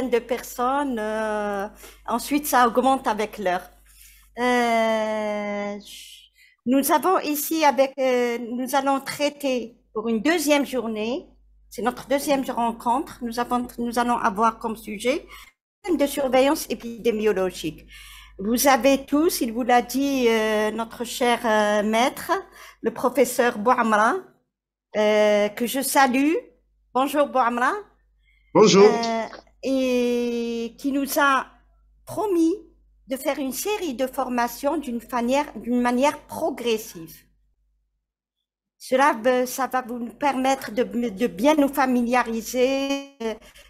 centaine de personnes. Ensuite, ça augmente avec l'heure. Euh, nous avons ici nous allons traiter pour une deuxième journée. C'est notre deuxième rencontre. Nous allons avoir comme sujet de surveillance épidémiologique. Vous avez tous, il vous l'a dit, notre cher maître, le professeur Bouamra, que je salue. Bonjour Bouamra. Bonjour. Et qui nous a promis de faire une série de formations d'une manière progressive. Ça va vous permettre de bien nous familiariser,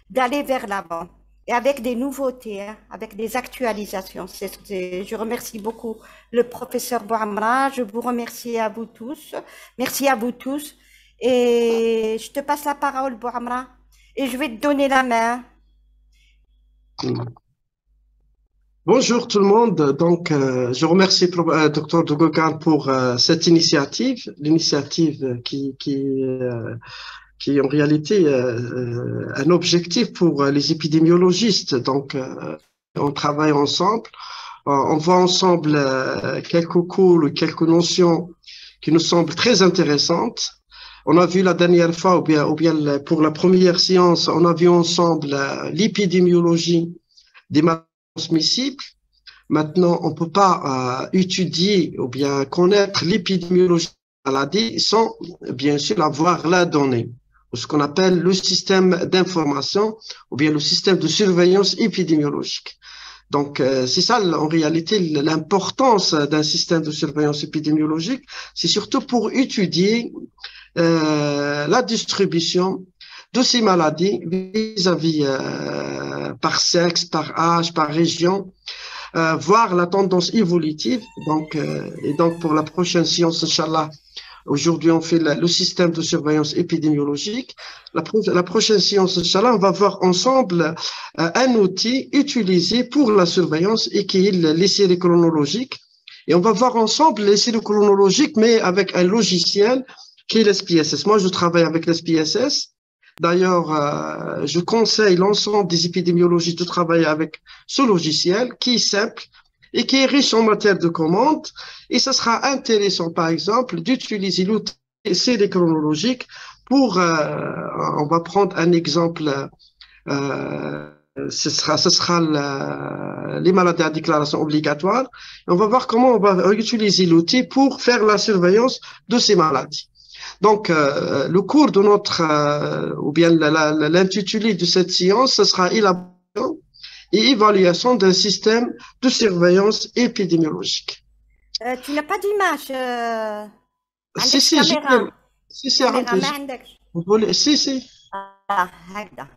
d'aller vers l'avant. Et avec des nouveautés, hein, avec des actualisations. Je remercie beaucoup le professeur Bouamra, je vous remercie à vous tous. Merci à vous tous. Et je te passe la parole, Bouamra, et je vais te donner la main. Bonjour tout le monde. Donc, je remercie Dr. Dogogan pour cette l'initiative qui est en réalité un objectif pour les épidémiologistes. Donc, on travaille ensemble, on voit ensemble quelques cours, quelques notions qui nous semblent très intéressantes. On a vu la dernière fois, ou bien pour la première séance, on a vu ensemble l'épidémiologie des maladies transmissibles. Maintenant, on ne peut pas étudier ou bien connaître l'épidémiologie de la maladie sans, bien sûr, avoir la donnée, ou ce qu'on appelle le système d'information ou bien le système de surveillance épidémiologique. Donc, c'est ça, en réalité, l'importance d'un système de surveillance épidémiologique, c'est surtout pour étudier la distribution de ces maladies vis-à-vis par sexe, par âge, par région, voir la tendance évolutive. Donc, et donc, pour la prochaine séance, Inch'Allah, aujourd'hui, on fait le système de surveillance épidémiologique. La prochaine séance, Inch'Allah, on va voir ensemble un outil utilisé pour la surveillance et qui est les séries chronologiques. Et on va voir ensemble les séries chronologiques, mais avec un logiciel qui est l'SPSS. Moi, je travaille avec l'SPSS. D'ailleurs, je conseille l'ensemble des épidémiologistes de travailler avec ce logiciel qui est simple et qui est riche en matière de commande. Et ce sera intéressant, par exemple, d'utiliser l'outil série chronologique pour, on va prendre un exemple, ce sera les maladies à déclaration obligatoire. Et on va voir comment on va utiliser l'outil pour faire la surveillance de ces maladies. Donc, le cours de notre, ou bien l'intitulé de cette séance, ce sera élaboration et évaluation d'un système de surveillance épidémiologique. Tu n'as pas d'image. Si, عندكش si, كاميرا si, كاميرا ما عندكش. vous voulez, si, هكذا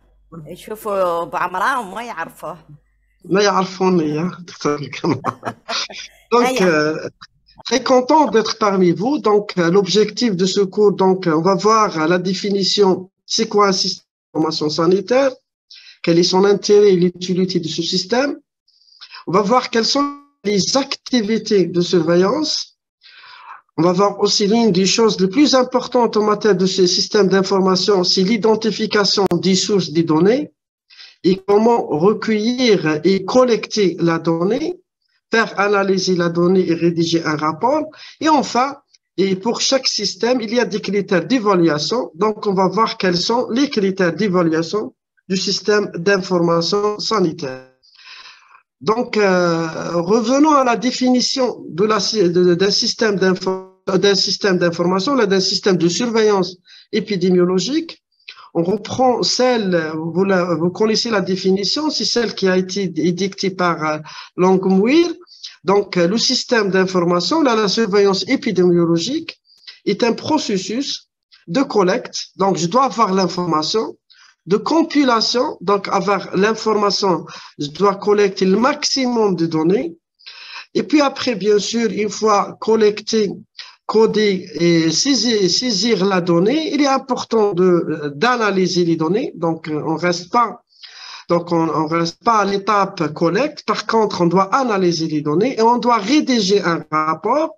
يشوفوا بعمرة وما يعرفوه. ما يعرفوني, hein, دكتور الكمال. Donc, هيا très content d'être parmi vous. Donc, l'objectif de ce cours, donc, on va voir la définition. C'est quoi un système d'information sanitaire? Quel est son intérêt et l'utilité de ce système? On va voir quelles sont les activités de surveillance. On va voir aussi l'une des choses les plus importantes en matière de ce système d'information, c'est l'identification des sources des données et comment recueillir et collecter la donnée, faire analyser la donnée et rédiger un rapport. Et enfin, et pour chaque système, il y a des critères d'évaluation. Donc, on va voir quels sont les critères d'évaluation du système d'information sanitaire. Donc, revenons à la définition d'un système d'information, d'un système de surveillance épidémiologique. On reprend celle, vous connaissez la définition, c'est celle qui a été édictée par Langmuir. Donc, le système d'information, la surveillance épidémiologique est un processus de collecte. Donc, je dois avoir l'information, de compilation. Donc, avoir l'information, je dois collecter le maximum de données. Et puis après, bien sûr, une fois collecté, codé et saisir la donnée, il est important d'analyser les données. Donc, on reste pas à l'étape collecte. Par contre, on doit analyser les données et on doit rédiger un rapport.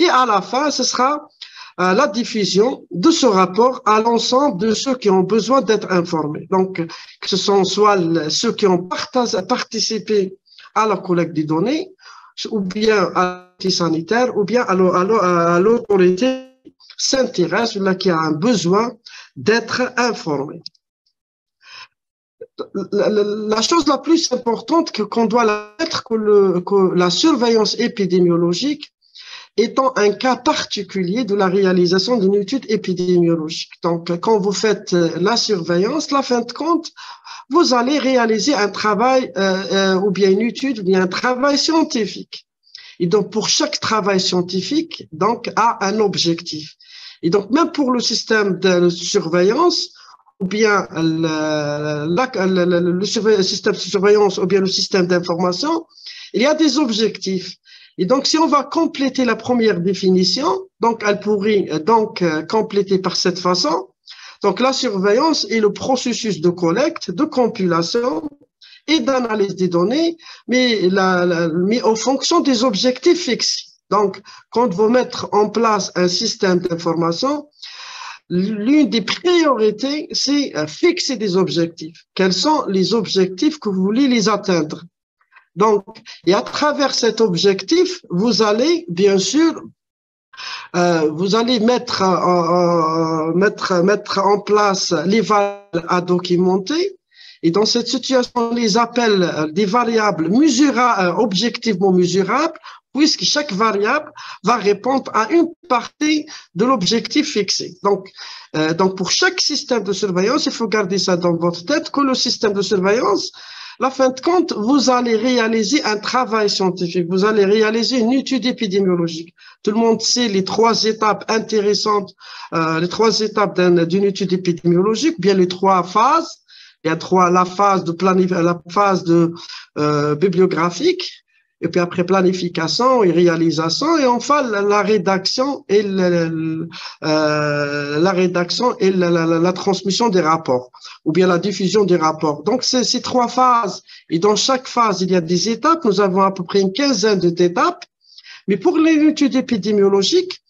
Et à la fin, ce sera la diffusion de ce rapport à l'ensemble de ceux qui ont besoin d'être informés. Donc, que ce sont soit ceux qui ont participé à la collecte des données, ou bien à l'autorité sanitaire, ou bien à l'autorité s'intéresse ou là qui a un besoin d'être informé. La chose la plus importante qu'on doit être que la surveillance épidémiologique étant un cas particulier de la réalisation d'une étude épidémiologique. Donc, quand vous faites la surveillance, la fin de compte, vous allez réaliser un travail ou bien une étude ou bien un travail scientifique. Et donc, pour chaque travail scientifique, donc, a un objectif. Et donc, même pour le système de surveillance, ou bien le système de surveillance, ou bien le système d'information, il y a des objectifs. Et donc, si on va compléter la première définition, donc elle pourrait donc compléter par cette façon. Donc, la surveillance est le processus de collecte, de compilation et d'analyse des données, mais en fonction des objectifs fixés. Donc, quand vous mettez en place un système d'information, l'une des priorités, c'est fixer des objectifs. Quels sont les objectifs que vous voulez les atteindre? Donc, et à travers cet objectif, vous allez, bien sûr, vous allez mettre en place les variables à documenter. Et dans cette situation, on les appelle des variables objectivement mesurables, puisque chaque variable va répondre à une partie de l'objectif fixé. Donc, pour chaque système de surveillance, il faut garder ça dans votre tête, que le système de surveillance, la fin de compte, vous allez réaliser un travail scientifique, vous allez réaliser une étude épidémiologique. Tout le monde sait les trois étapes intéressantes, les trois étapes d'une étude épidémiologique, bien les trois phases. Il y a la phase de bibliographique, et puis après planification et réalisation, et enfin la rédaction et la transmission des rapports, ou bien la diffusion des rapports. Donc, c'est ces trois phases. Et dans chaque phase, il y a des étapes. Nous avons à peu près une quinzaine d'étapes. Mais pour l'étude épidémiologique,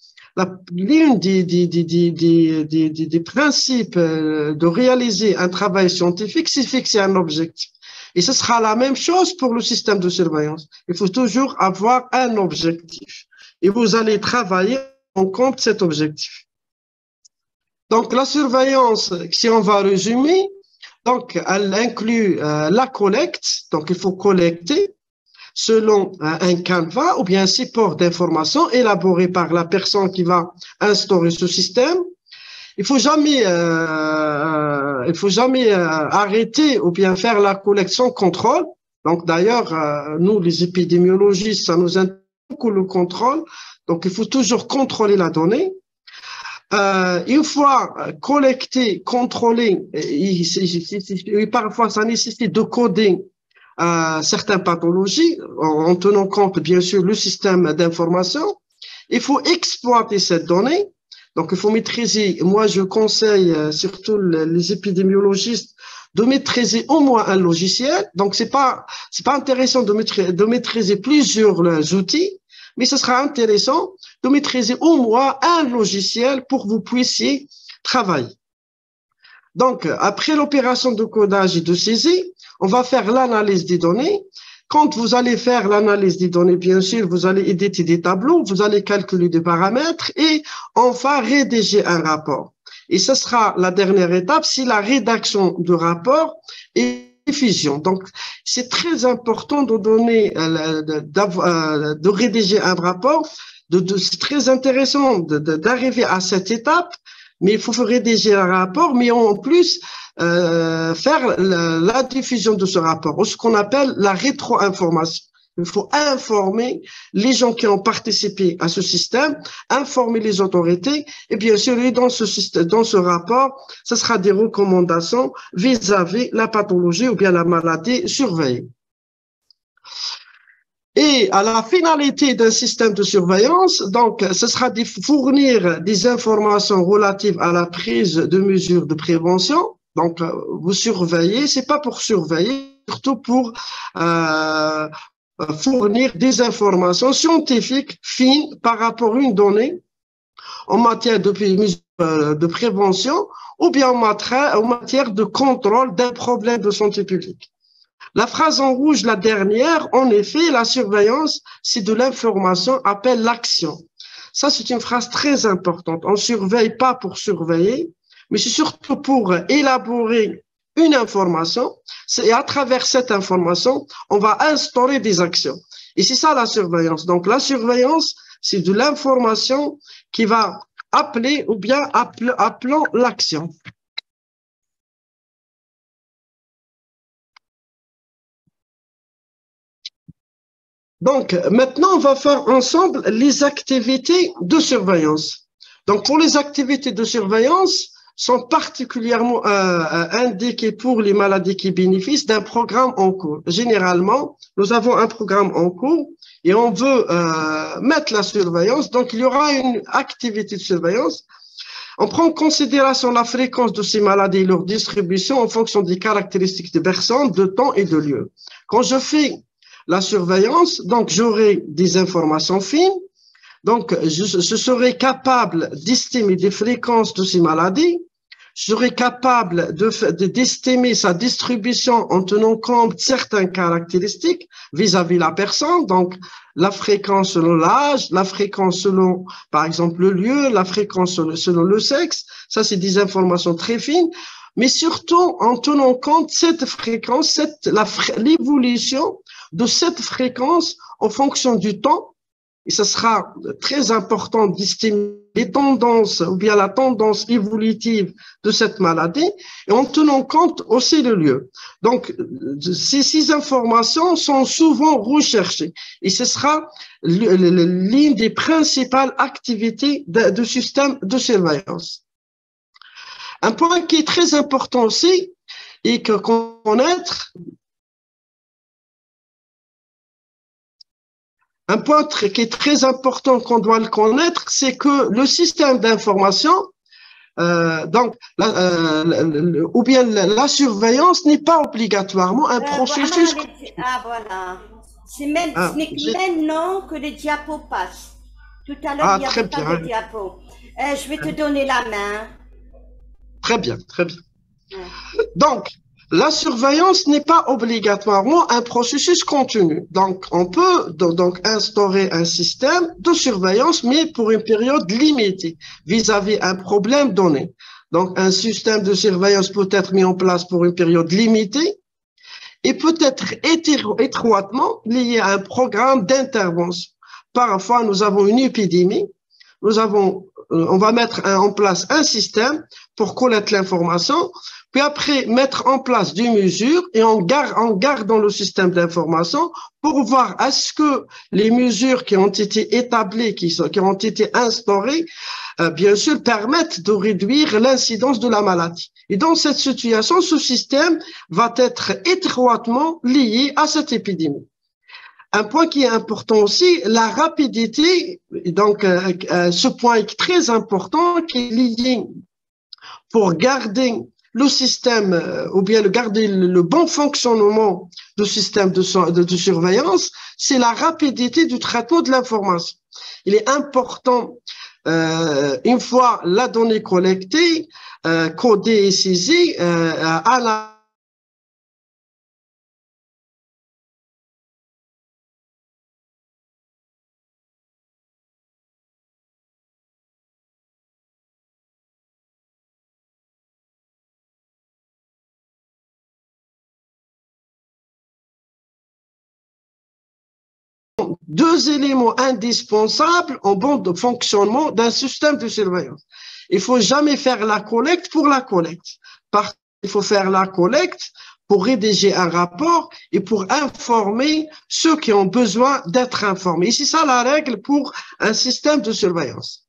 l'une des principes de réaliser un travail scientifique, c'est fixer un objectif. Et ce sera la même chose pour le système de surveillance. Il faut toujours avoir un objectif. Et vous allez travailler en compte cet objectif. Donc, la surveillance, si on va résumer, donc, elle inclut la collecte. Donc, il faut collecter selon un canevas ou bien un support d'information élaboré par la personne qui va instaurer ce système. Il faut jamais arrêter ou bien faire la collecte sans contrôle. Donc d'ailleurs, nous les épidémiologistes, ça nous intéresse beaucoup le contrôle. Donc il faut toujours contrôler la donnée. Une fois collecté, contrôlé, parfois ça nécessite de coder certaines pathologies en tenant compte bien sûr le système d'information. Il faut exploiter cette donnée. Donc, il faut maîtriser, moi je conseille surtout les épidémiologistes de maîtriser au moins un logiciel. Donc, c'est pas intéressant de maîtriser plusieurs outils, mais ce sera intéressant de maîtriser au moins un logiciel pour que vous puissiez travailler. Donc, après l'opération de codage et de saisie, on va faire l'analyse des données. Quand vous allez faire l'analyse des données, bien sûr, vous allez éditer des tableaux, vous allez calculer des paramètres et enfin rédiger un rapport. Et ce sera la dernière étape, c'est la rédaction du rapport et diffusion. Donc, c'est très important de donner, de rédiger un rapport. C'est très intéressant d'arriver à cette étape, mais il faut rédiger un rapport, mais en plus, faire la diffusion de ce rapport, ou ce qu'on appelle la rétro-information. Il faut informer les gens qui ont participé à ce système, informer les autorités, et bien sûr, dans ce rapport, ce sera des recommandations vis-à-vis la pathologie ou bien la maladie surveillée. Et à la finalité d'un système de surveillance, donc, ce sera de fournir des informations relatives à la prise de mesures de prévention. Donc, vous surveillez, c'est pas pour surveiller, surtout pour fournir des informations scientifiques fines par rapport à une donnée en matière de prévention ou bien en matière de contrôle d'un problème de santé publique. La phrase en rouge, la dernière, en effet, la surveillance, c'est de l'information, appelle l'action. Ça, c'est une phrase très importante. On ne surveille pas pour surveiller, mais c'est surtout pour élaborer une information. Et à travers cette information, on va instaurer des actions. Et c'est ça la surveillance. Donc, la surveillance, c'est de l'information qui va appeler ou bien appelant l'action. Donc, maintenant, on va faire ensemble les activités de surveillance. Donc, pour les activités de surveillance, sont particulièrement indiquées pour les maladies qui bénéficient d'un programme en cours. Généralement, nous avons un programme en cours et on veut mettre la surveillance. Donc, il y aura une activité de surveillance. On prend en considération la fréquence de ces maladies et leur distribution en fonction des caractéristiques des personnes, de temps et de lieu. Quand je fais la surveillance, donc j'aurai des informations fines, donc je serai capable d'estimer des fréquences de ces maladies, je serai capable d'estimer sa distribution en tenant compte de certaines caractéristiques vis-à-vis la personne, donc la fréquence selon l'âge, la fréquence selon, par exemple, le lieu, la fréquence selon le sexe, ça c'est des informations très fines, mais surtout en tenant compte de cette fréquence, l'évolution de cette fréquence en fonction du temps. Et ce sera très important d'estimer les tendances ou bien la tendance évolutive de cette maladie et en tenant compte aussi le lieu. Donc, ces informations sont souvent recherchées et ce sera l'une des principales activités du système de surveillance. Un point qui est très important aussi et que connaître. Un point qui est très important qu'on doit le connaître, c'est que le système d'information, ou bien la surveillance n'est pas obligatoirement un processus. Voilà. C'est maintenant que les diapos passent. Tout à l'heure, il n'y avait pas de diapos. Je vais te donner la main. Très bien, très bien. Donc, la surveillance n'est pas obligatoirement un processus continu. Donc, on peut instaurer un système de surveillance, mais pour une période limitée vis-à-vis un problème donné. Donc, un système de surveillance peut être mis en place pour une période limitée et peut être étroitement lié à un programme d'intervention. Parfois, nous avons une épidémie, on va mettre en place un système pour collecter l'information, puis après mettre en place des mesures et en gardant le système d'information pour voir est-ce que les mesures qui ont été établies, qui ont été instaurées, bien sûr, permettent de réduire l'incidence de la maladie. Et dans cette situation, ce système va être étroitement lié à cette épidémie. Un point qui est important aussi, la rapidité, donc ce point est très important qui est lié pour garder le système ou bien garder le bon fonctionnement du système de surveillance, c'est la rapidité du traitement de l'information. Il est important, une fois la donnée collectée, codée et saisie, à la deux éléments indispensables en bon fonctionnement d'un système de surveillance. Il ne faut jamais faire la collecte pour la collecte. Il faut faire la collecte pour rédiger un rapport et pour informer ceux qui ont besoin d'être informés. Et c'est ça la règle pour un système de surveillance.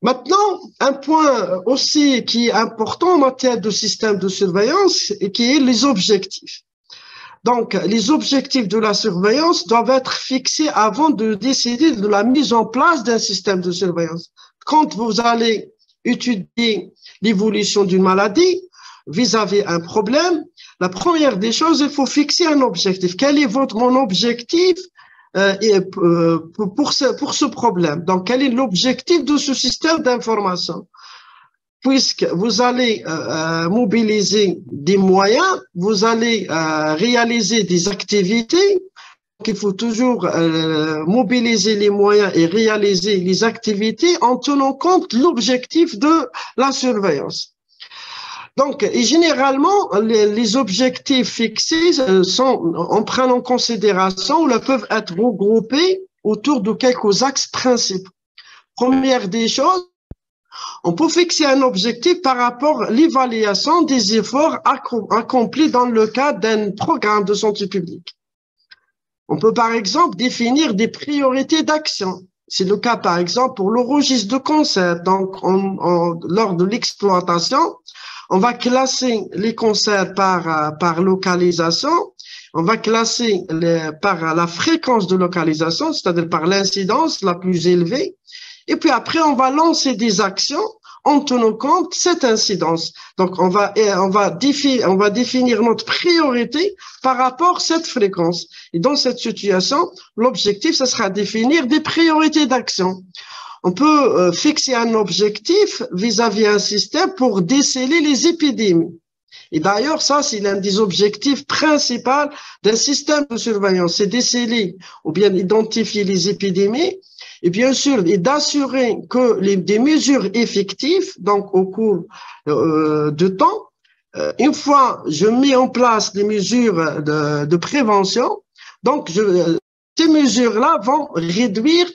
Maintenant, un point aussi qui est important en matière de système de surveillance et qui est les objectifs. Donc, les objectifs de la surveillance doivent être fixés avant de décider de la mise en place d'un système de surveillance. Quand vous allez étudier l'évolution d'une maladie vis-à-vis un problème, la première des choses, il faut fixer un objectif. Quel est mon objectif pour ce problème. Donc, quel est l'objectif de ce système d'information? Puisque vous allez mobiliser des moyens, vous allez réaliser des activités. Donc, il faut toujours mobiliser les moyens et réaliser les activités en tenant compte de l'objectif de la surveillance. Donc, et généralement, les objectifs fixés en prenant en considération ou peuvent être regroupés autour de quelques axes principaux. Première des choses, on peut fixer un objectif par rapport à l'évaluation des efforts accomplis dans le cadre d'un programme de santé publique. On peut par exemple définir des priorités d'action. C'est le cas par exemple pour le registre de cancer. Donc, lors de l'exploitation, on va classer les cancers par localisation. On va classer par la fréquence de localisation, c'est-à-dire par l'incidence la plus élevée. Et puis après, on va lancer des actions en tenant compte de cette incidence. Donc, on va définir notre priorité par rapport à cette fréquence. Et dans cette situation, l'objectif, ce sera définir des priorités d'action. On peut fixer un objectif vis-à-vis un système pour déceler les épidémies. Et d'ailleurs, ça, c'est l'un des objectifs principaux d'un système de surveillance, c'est déceler ou bien identifier les épidémies et bien sûr, et d'assurer que des mesures effectives, donc au cours de temps, une fois je mets en place des mesures de prévention, donc ces mesures-là vont réduire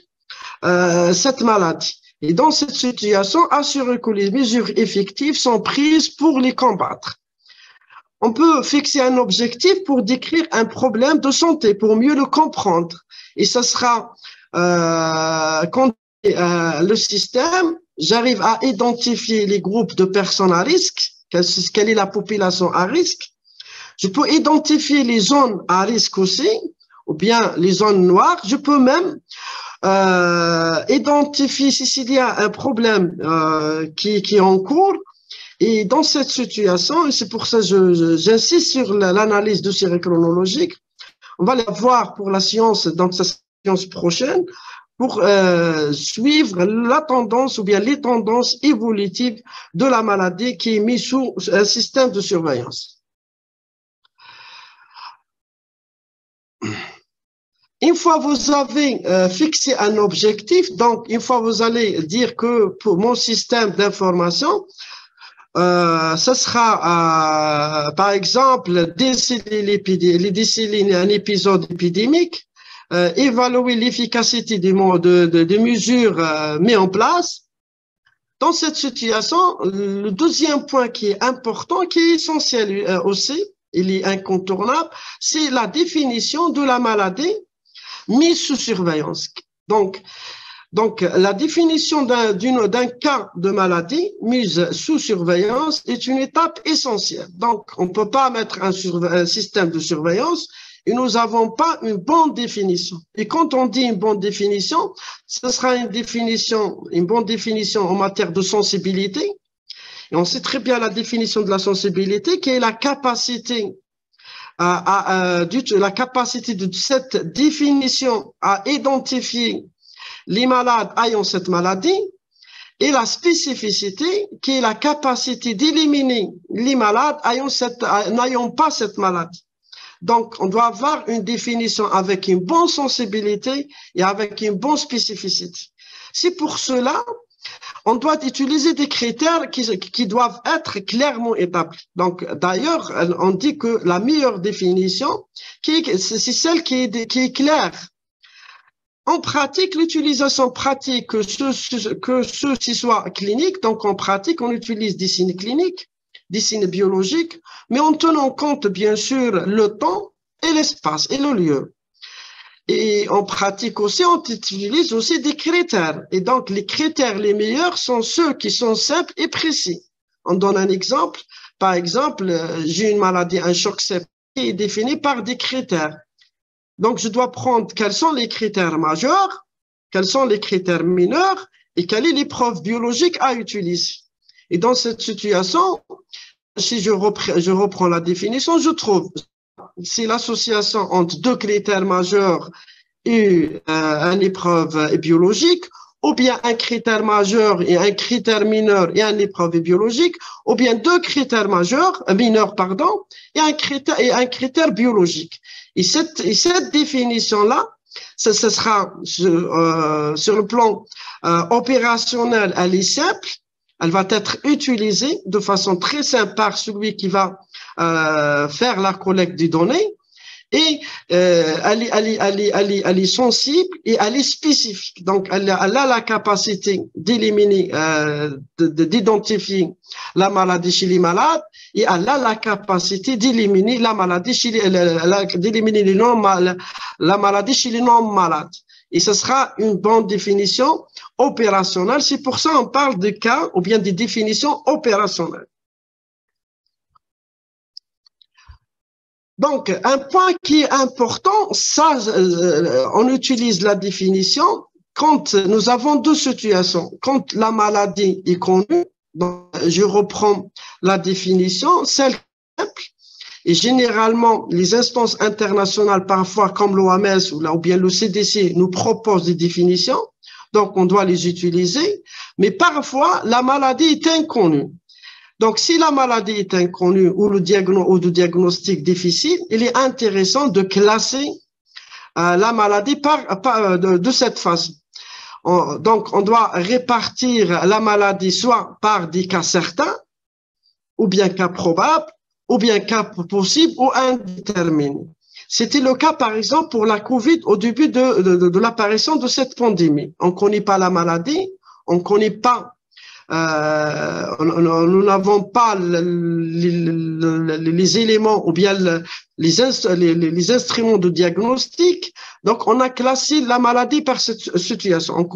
cette maladie. Et dans cette situation, assurer que les mesures effectives sont prises pour les combattre. On peut fixer un objectif pour décrire un problème de santé, pour mieux le comprendre. Et ce sera quand le système, j'arrive à identifier les groupes de personnes à risque, quelle est la population à risque. Je peux identifier les zones à risque aussi, ou bien les zones noires. Je peux même identifier s'il y a un problème qui est en cours. Et dans cette situation, et c'est pour ça que j'insiste sur l'analyse de série chronologique, on va la voir pour la science, dans sa science prochaine, pour suivre la tendance ou bien les tendances évolutives de la maladie qui est mise sous un système de surveillance. Une fois vous avez fixé un objectif, donc une fois vous allez dire que pour mon système d'information, ce sera par exemple déceler un épisode épidémique, évaluer l'efficacité des mesures mises en place. Dans cette situation, le deuxième point qui est important, qui est essentiel aussi, il est incontournable, c'est la définition de la maladie mise sous surveillance. Donc la définition d'un cas de maladie mise sous surveillance est une étape essentielle. Donc, on ne peut pas mettre un système de surveillance et nous n'avons pas une bonne définition. Et quand on dit une bonne définition, ce sera une bonne définition en matière de sensibilité. Et on sait très bien la définition de la sensibilité, qui est la capacité la capacité de cette définition à identifier les malades ayant cette maladie, et la spécificité qui est la capacité d'éliminer les malades n'ayant pas cette maladie. Donc, on doit avoir une définition avec une bonne sensibilité et avec une bonne spécificité. C'est pour cela on doit utiliser des critères qui doivent être clairement établis. Donc, d'ailleurs, on dit que la meilleure définition, c'est celle qui est claire. En pratique, l'utilisation pratique, que ceci soit clinique, donc en pratique, on utilise des signes cliniques, des signes biologiques, mais en tenant compte, bien sûr, le temps et l'espace et le lieu. Et en pratique aussi, on utilise aussi des critères. Et donc, les critères les meilleurs sont ceux qui sont simples et précis. On donne un exemple. Par exemple, j'ai une maladie, un choc septique qui est défini par des critères. Donc, je dois prendre quels sont les critères majeurs, quels sont les critères mineurs et quelle est l'épreuve biologique à utiliser. Et dans cette situation, si je reprends la définition, je trouve c'est l'association entre deux critères majeurs une épreuve biologique, ou bien un critère majeur et un critère mineur et une épreuve biologique, ou bien deux critères mineurs, pardon, et un critère biologique. Et cette définition-là, ce sera sur le plan opérationnel, elle est simple. Elle va être utilisée de façon très simple par celui qui va faire la collecte des données. Et elle est sensible et elle est spécifique. Donc, elle a la capacité d'éliminer, d'identifier la maladie chez les malades, et elle a la capacité d'éliminer la maladie chez d'éliminer la maladie chez les non-malades. Et ce sera une bonne définition opérationnelle. C'est pour ça qu'on parle de cas ou bien des définitions opérationnelles. Donc, un point qui est important, ça, on utilise la définition quand nous avons deux situations. Quand la maladie est connue, donc je reprends la définition, celle simple, et généralement, les instances internationales, parfois comme l'OMS ou bien le CDC, nous proposent des définitions, donc on doit les utiliser, mais parfois, la maladie est inconnue. Donc, si la maladie est inconnue ou le diagnostic difficile, il est intéressant de classer la maladie de cette façon. Donc, on doit répartir la maladie soit par des cas certains, ou bien cas probables, ou bien cas possibles ou indéterminés. C'était le cas, par exemple, pour la COVID au début de l'apparition de cette pandémie. On ne connaît pas la maladie, on ne connaît pas nous n'avons pas les éléments ou bien les instruments de diagnostic. Donc, on a classé la maladie par cette situation.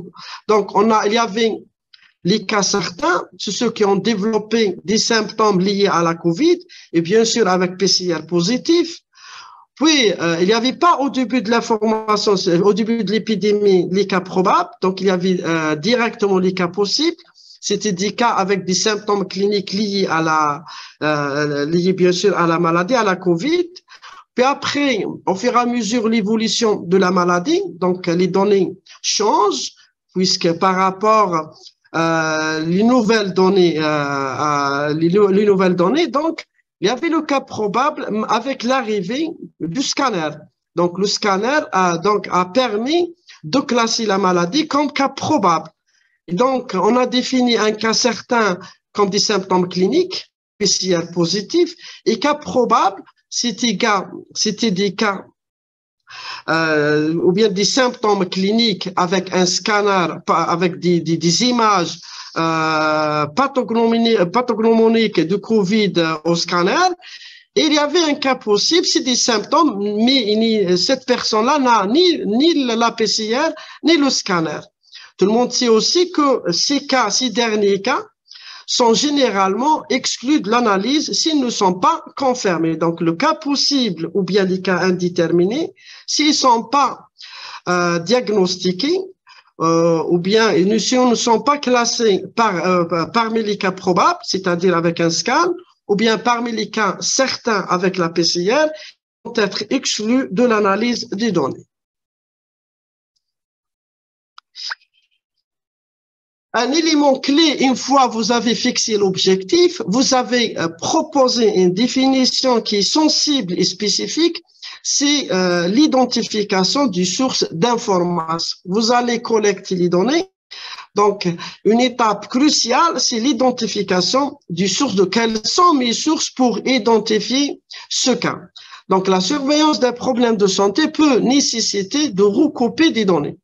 Donc, il y avait les cas certains, c'est ceux qui ont développé des symptômes liés à la COVID, et bien sûr avec PCR positif. Puis, il n'y avait pas au début de l'information, au début de l'épidémie, les cas probables. Donc, il y avait directement les cas possibles. C'était des cas avec des symptômes cliniques liés liés bien sûr à la maladie, à la COVID. Puis après, au fur et à mesure l'évolution de la maladie, donc les données changent, puisque par rapport les nouvelles données, les nouvelles données, donc il y avait le cas probable avec l'arrivée du scanner. Donc le scanner a permis de classer la maladie comme cas probable. Et donc, on a défini un cas certain comme des symptômes cliniques, PCR positifs, et cas probables, c'était des cas ou bien des symptômes cliniques avec un scanner, avec des images pathognomoniques de COVID au scanner. Et il y avait un cas possible, c'est des symptômes, mais cette personne-là n'a ni la PCR, ni le scanner. Tout le monde sait aussi que ces derniers cas sont généralement exclus de l'analyse s'ils ne sont pas confirmés. Donc, le cas possible ou bien les cas indéterminés, s'ils ne sont pas diagnostiqués ou bien si ils ne sont pas classés parmi les cas probables, c'est-à-dire avec un scan, ou bien parmi les cas certains avec la PCR, vont être exclus de l'analyse des données. Un élément clé, une fois vous avez fixé l'objectif, vous avez proposé une définition qui est sensible et spécifique, c'est l'identification du source d'information. Vous allez collecter les données. Donc, une étape cruciale, c'est l'identification du source, de quelles sont mes sources pour identifier ce cas. Donc, la surveillance d'un problème de santé peut nécessiter de recouper des données.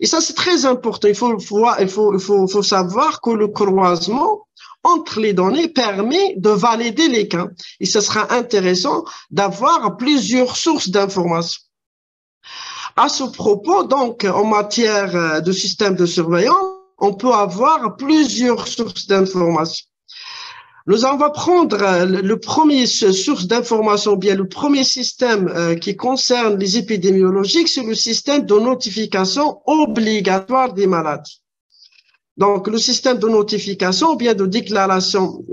Et ça, c'est très important. Il faut savoir que le croisement entre les données permet de valider les cas. Et ce sera intéressant d'avoir plusieurs sources d'informations. À ce propos, donc, en matière de système de surveillance, on peut avoir plusieurs sources d'informations. Nous allons prendre le premier source d'information, bien le premier système qui concerne les épidémiologiques, c'est le système de notification obligatoire des maladies. Donc, le système de notification ou bien de déclaration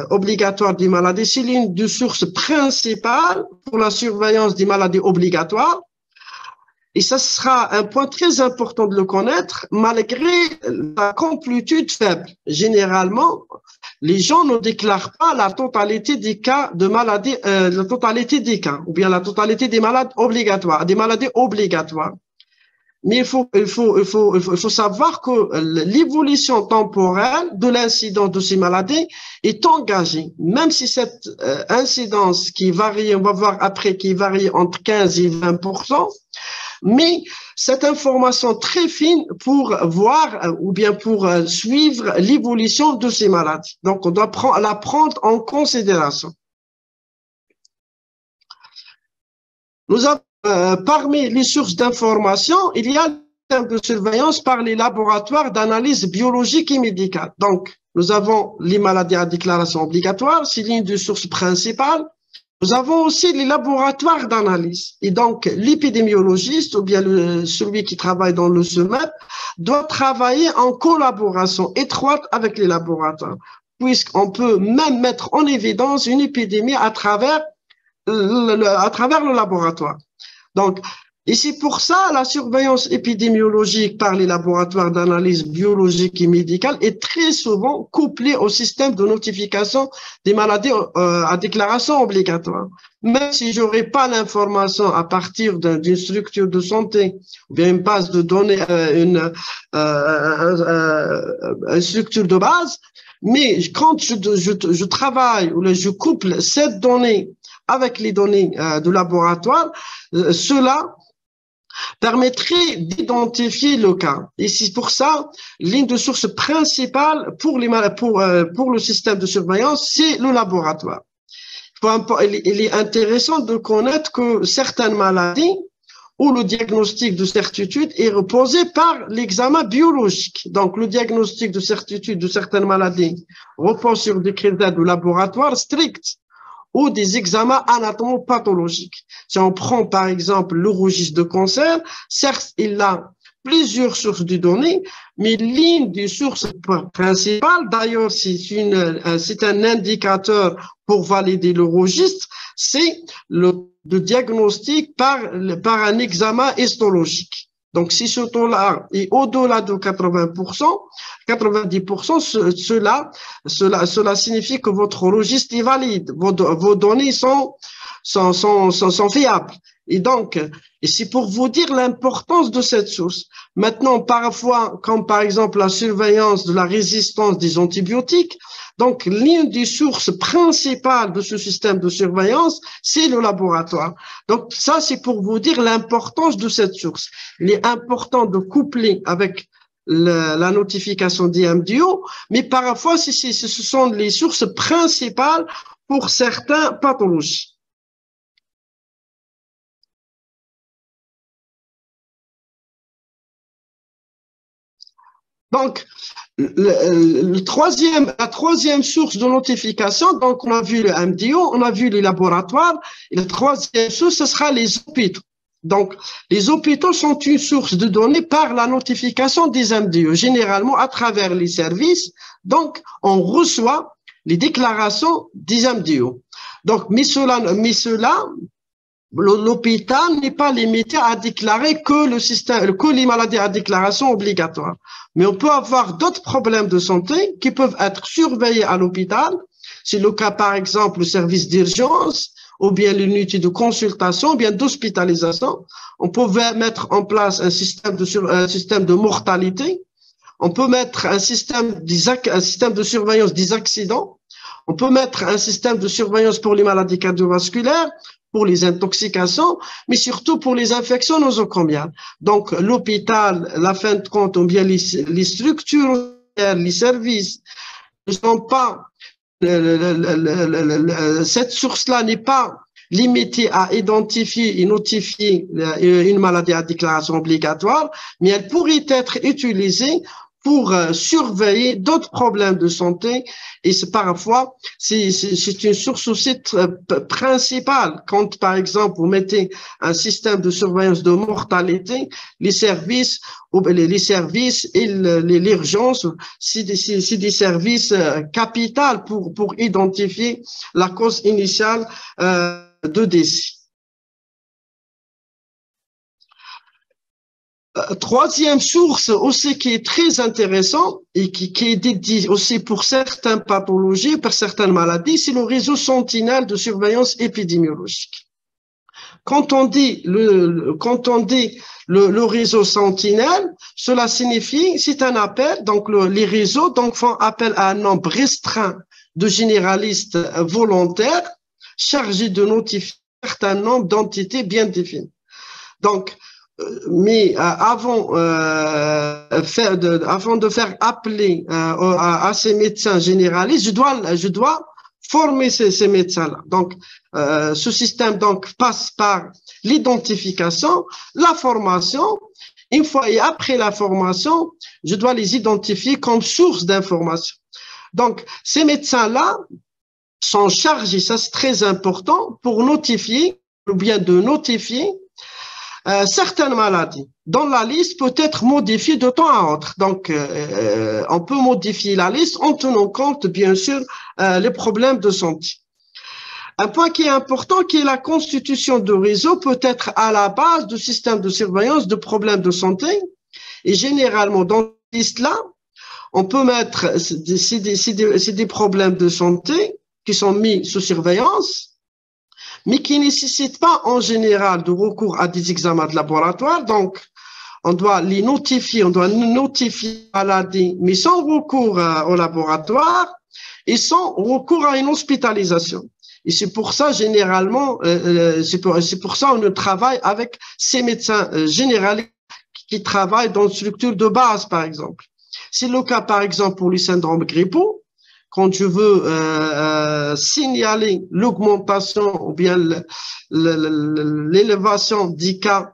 obligatoire des maladies, c'est l'une des sources principales pour la surveillance des maladies obligatoires. Et ça sera un point très important de le connaître, malgré la complétude faible. Généralement, les gens ne déclarent pas la totalité des cas de maladie, la totalité des cas, ou bien la totalité des malades obligatoires, des maladies obligatoires. Mais il faut savoir que l'évolution temporelle de l'incidence de ces maladies est engagée. Même si cette incidence qui varie, on va voir après, qui varie entre 15 et 20%, mais cette information très fine pour voir ou bien pour suivre l'évolution de ces maladies. Donc, on doit la prendre en considération. Nous avons parmi les sources d'information, il y a le système de surveillance par les laboratoires d'analyse biologique et médicale. Donc, nous avons les maladies à déclaration obligatoire, c'est l'une des sources principales. Nous avons aussi les laboratoires d'analyse. Et donc, l'épidémiologiste ou bien celui qui travaille dans le SEMEP doit travailler en collaboration étroite avec les laboratoires, puisqu'on peut même mettre en évidence une épidémie à travers le laboratoire. Donc, et c'est pour ça la surveillance épidémiologique par les laboratoires d'analyse biologique et médicale est très souvent couplée au système de notification des maladies à déclaration obligatoire. Même si j'aurais pas l'information à partir d'une structure de santé ou bien une base de données, une structure de base, mais quand je travaille ou je couple cette donnée avec les données de laboratoire, cela permettrait d'identifier le cas. Et c'est pour ça, l'une des sources principales pour le système de surveillance, c'est le laboratoire. Il est intéressant de connaître que certaines maladies où le diagnostic de certitude est reposé par l'examen biologique. Donc, le diagnostic de certitude de certaines maladies repose sur des critères de laboratoire stricts ou des examens anatomopathologiques. Si on prend par exemple le registre de cancer, certes, il a plusieurs sources de données, mais l'une des sources principales, d'ailleurs, c'est un indicateur pour valider le registre, c'est le diagnostic par un examen histologique. Donc, si ce taux-là est au-delà de 80%, 90%, cela signifie que votre registre est valide, vos données sont fiables. Et donc, c'est pour vous dire l'importance de cette source. Maintenant, parfois, comme par exemple la surveillance de la résistance des antibiotiques, donc l'une des sources principales de ce système de surveillance, c'est le laboratoire. Donc ça, c'est pour vous dire l'importance de cette source. Il est important de coupler avec la notification d'IMDO, mais parfois, ce sont les sources principales pour certaines pathologies. Donc, la troisième source de notification, donc on a vu le MDO, on a vu les laboratoires, et la troisième source, ce sera les hôpitaux. Donc, les hôpitaux sont une source de données par la notification des MDO, généralement à travers les services. Donc, on reçoit les déclarations des MDO. Donc, mais cela, l'hôpital n'est pas limité à déclarer que les maladies à déclaration obligatoire. Mais on peut avoir d'autres problèmes de santé qui peuvent être surveillés à l'hôpital. C'est le cas, par exemple, le service d'urgence, ou bien l'unité de consultation, ou bien d'hospitalisation. On peut mettre en place un système de mortalité. On peut mettre un système de surveillance des accidents. On peut mettre un système de surveillance pour les maladies cardiovasculaires, pour les intoxications, mais surtout pour les infections nosocomiales. Donc, l'hôpital, la fin de compte, ou bien les structures, les services ne sont pas, cette source-là n'est pas limitée à identifier et notifier une maladie à déclaration obligatoire, mais elle pourrait être utilisée pour surveiller d'autres problèmes de santé, et parfois c'est une source aussi principale. Quand par exemple vous mettez un système de surveillance de mortalité, les services et l'urgence, c'est des services capitaux pour identifier la cause initiale de décès. Troisième source aussi qui est très intéressant et qui est dédié aussi pour certaines pathologies, pour certaines maladies, c'est le réseau Sentinelle de surveillance épidémiologique. Quand on dit le réseau Sentinelle, cela signifie, c'est un appel, donc les réseaux donc font appel à un nombre restreint de généralistes volontaires chargés de notifier un certain nombre d'entités bien définies. Donc, mais avant de faire appeler à ces médecins généralistes, je dois former ces médecins-là. Donc, ce système donc passe par l'identification, la formation. Une fois et après la formation, je dois les identifier comme source d'information. Donc, ces médecins-là sont chargés, ça c'est très important, pour notifier ou bien de notifier certaines maladies dont la liste peut être modifiée de temps à autre. Donc, on peut modifier la liste en tenant compte, bien sûr, les problèmes de santé. Un point qui est important, qui est la constitution de réseau, peut être à la base du système de surveillance de problèmes de santé. Et généralement, dans cette liste-là, on peut mettre, c'est des problèmes de santé qui sont mis sous surveillance, mais qui ne nécessitent pas en général de recours à des examens de laboratoire. Donc, on doit les notifier, on doit notifier la maladie, mais sans recours au laboratoire et sans recours à une hospitalisation. Et c'est pour ça, généralement, c'est pour ça on travaille avec ces médecins généralistes qui travaillent dans une structure de base, par exemple. C'est le cas, par exemple, pour le syndrome grippaux. Quand je veux signaler l'augmentation ou bien l'élévation des cas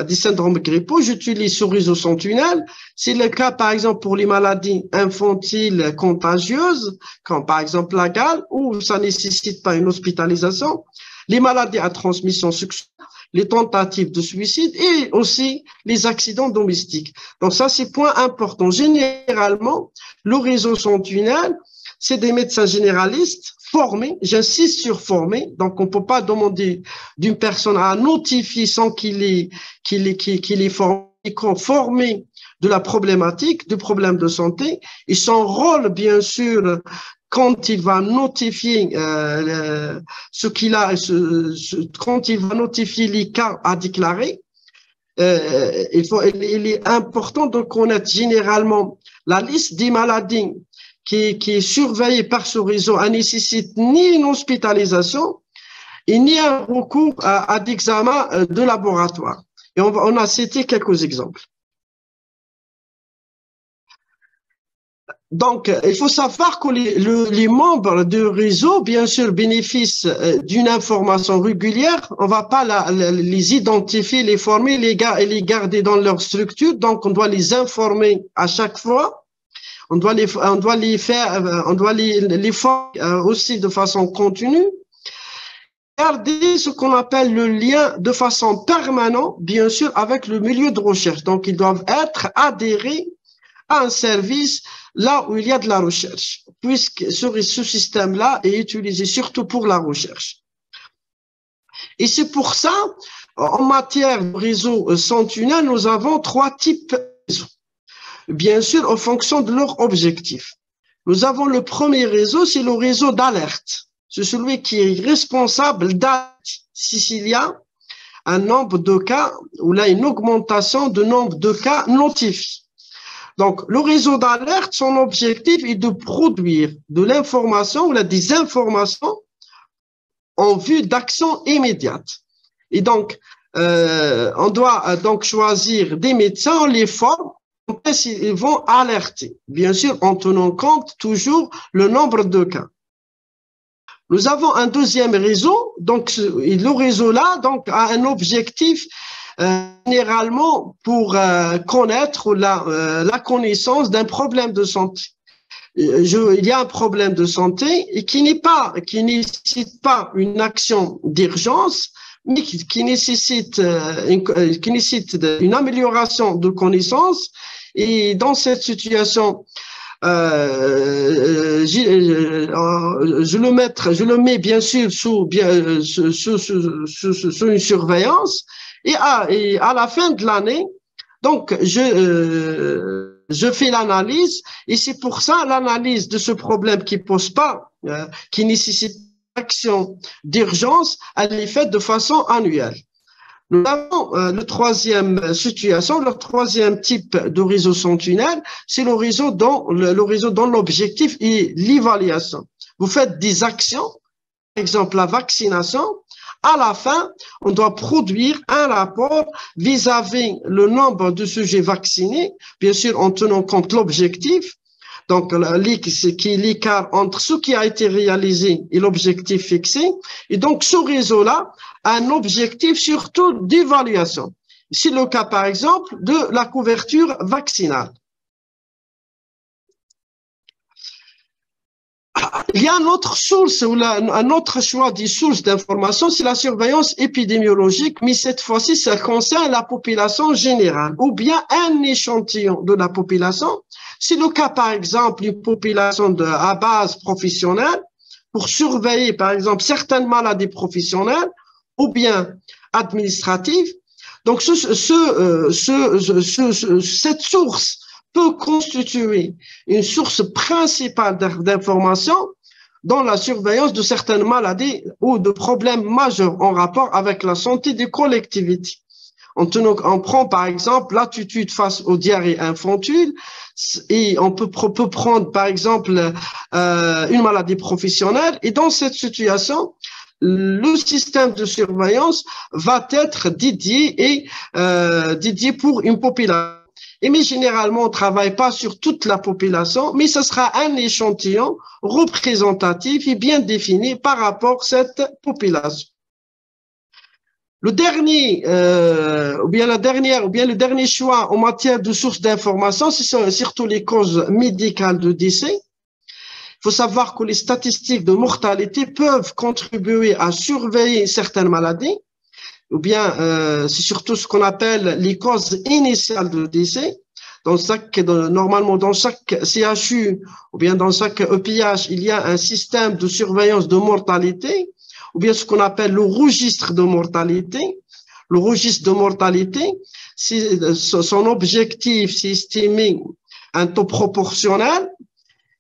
du syndrome grippaux, j'utilise ce réseau Sentinelle. C'est le cas, par exemple, pour les maladies infantiles contagieuses, comme par exemple la gale, où ça ne nécessite pas une hospitalisation, les maladies à transmission sexuelle, les tentatives de suicide et aussi les accidents domestiques. Donc ça, c'est point important. Généralement, le réseau Sentinelle, c'est des médecins généralistes formés, j'insiste sur formés, donc on ne peut pas demander d'une personne à notifier sans qu'il est formé de la problématique, du problème de santé, et son rôle, bien sûr, quand il va notifier quand il va notifier les cas à déclarer, il est important de connaître généralement la liste des maladies qui est surveillée par ce réseau. Elle ne nécessite ni une hospitalisation et ni un recours à des examens de laboratoire. Et on a cité quelques exemples. Donc, il faut savoir que les membres du réseau, bien sûr, bénéficient d'une information régulière. On ne va pas les identifier, les former, les garder dans leur structure. Donc, on doit les informer à chaque fois. On doit les former aussi de façon continue. Garder ce qu'on appelle le lien de façon permanente, bien sûr, avec le milieu de recherche. Donc, ils doivent être adhérés à un service là où il y a de la recherche, puisque ce système-là est utilisé surtout pour la recherche. Et c'est pour ça, en matière de réseau Sentinelle, nous avons 3 types de réseaux, bien sûr, en fonction de leur objectif. Nous avons le premier réseau, c'est le réseau d'alerte. C'est celui qui est responsable d'alerte s'il y a un nombre de cas ou là une augmentation de nombre de cas notifiés. Donc, le réseau d'alerte, son objectif est de produire de l'information ou des informations en vue d'action immédiate. Et donc, on doit donc choisir des médecins, on les forme, ils vont alerter, bien sûr, en tenant compte toujours le nombre de cas. Nous avons un deuxième réseau, donc le réseau-là donc a un objectif généralement pour connaître la connaissance d'un problème de santé. Il y a un problème de santé et qui nécessite pas une action d'urgence, mais qui nécessite une amélioration de connaissances. Et dans cette situation, je le mets bien sûr sous une surveillance. Et à la fin de l'année, Donc, je fais l'analyse et c'est pour ça l'analyse de ce problème qui pose pas, qui nécessite action d'urgence, elle est faite de façon annuelle. Nous avons le troisième situation, le troisième type de réseau sentinelle, c'est le réseau dont l'objectif est l'évaluation. Vous faites des actions, par exemple la vaccination. À la fin, on doit produire un rapport vis-à-vis le nombre de sujets vaccinés, bien sûr en tenant compte l'objectif. Donc, qui est l'écart entre ce qui a été réalisé et l'objectif fixé. Et donc, ce réseau-là a un objectif surtout d'évaluation. C'est le cas, par exemple, de la couverture vaccinale. Il y a une autre source, ou un autre choix des sources d'information, c'est la surveillance épidémiologique, mais cette fois-ci, ça concerne la population générale, ou bien un échantillon de la population. C'est le cas, par exemple, d'une population à base professionnelle, pour surveiller, par exemple, certaines maladies professionnelles, ou bien administratives. Donc, cette source peut constituer une source principale d'information dans la surveillance de certaines maladies ou de problèmes majeurs en rapport avec la santé des collectivités. On prend par exemple l'attitude face aux diarrhées infantiles et on peut prendre par exemple une maladie professionnelle et dans cette situation, le système de surveillance va être dédié pour une population. Mais généralement, on ne travaille pas sur toute la population, mais ce sera un échantillon représentatif et bien défini par rapport à cette population. Le dernier, le dernier choix en matière de sources d'information, c'est surtout les causes médicales de décès. Il faut savoir que les statistiques de mortalité peuvent contribuer à surveiller certaines maladies, ou bien c'est surtout ce qu'on appelle les causes initiales de décès. Normalement, dans chaque CHU ou bien dans chaque EPH, il y a un système de surveillance de mortalité, ou bien ce qu'on appelle le registre de mortalité. Le registre de mortalité, son objectif, c'est estimer un taux proportionnel.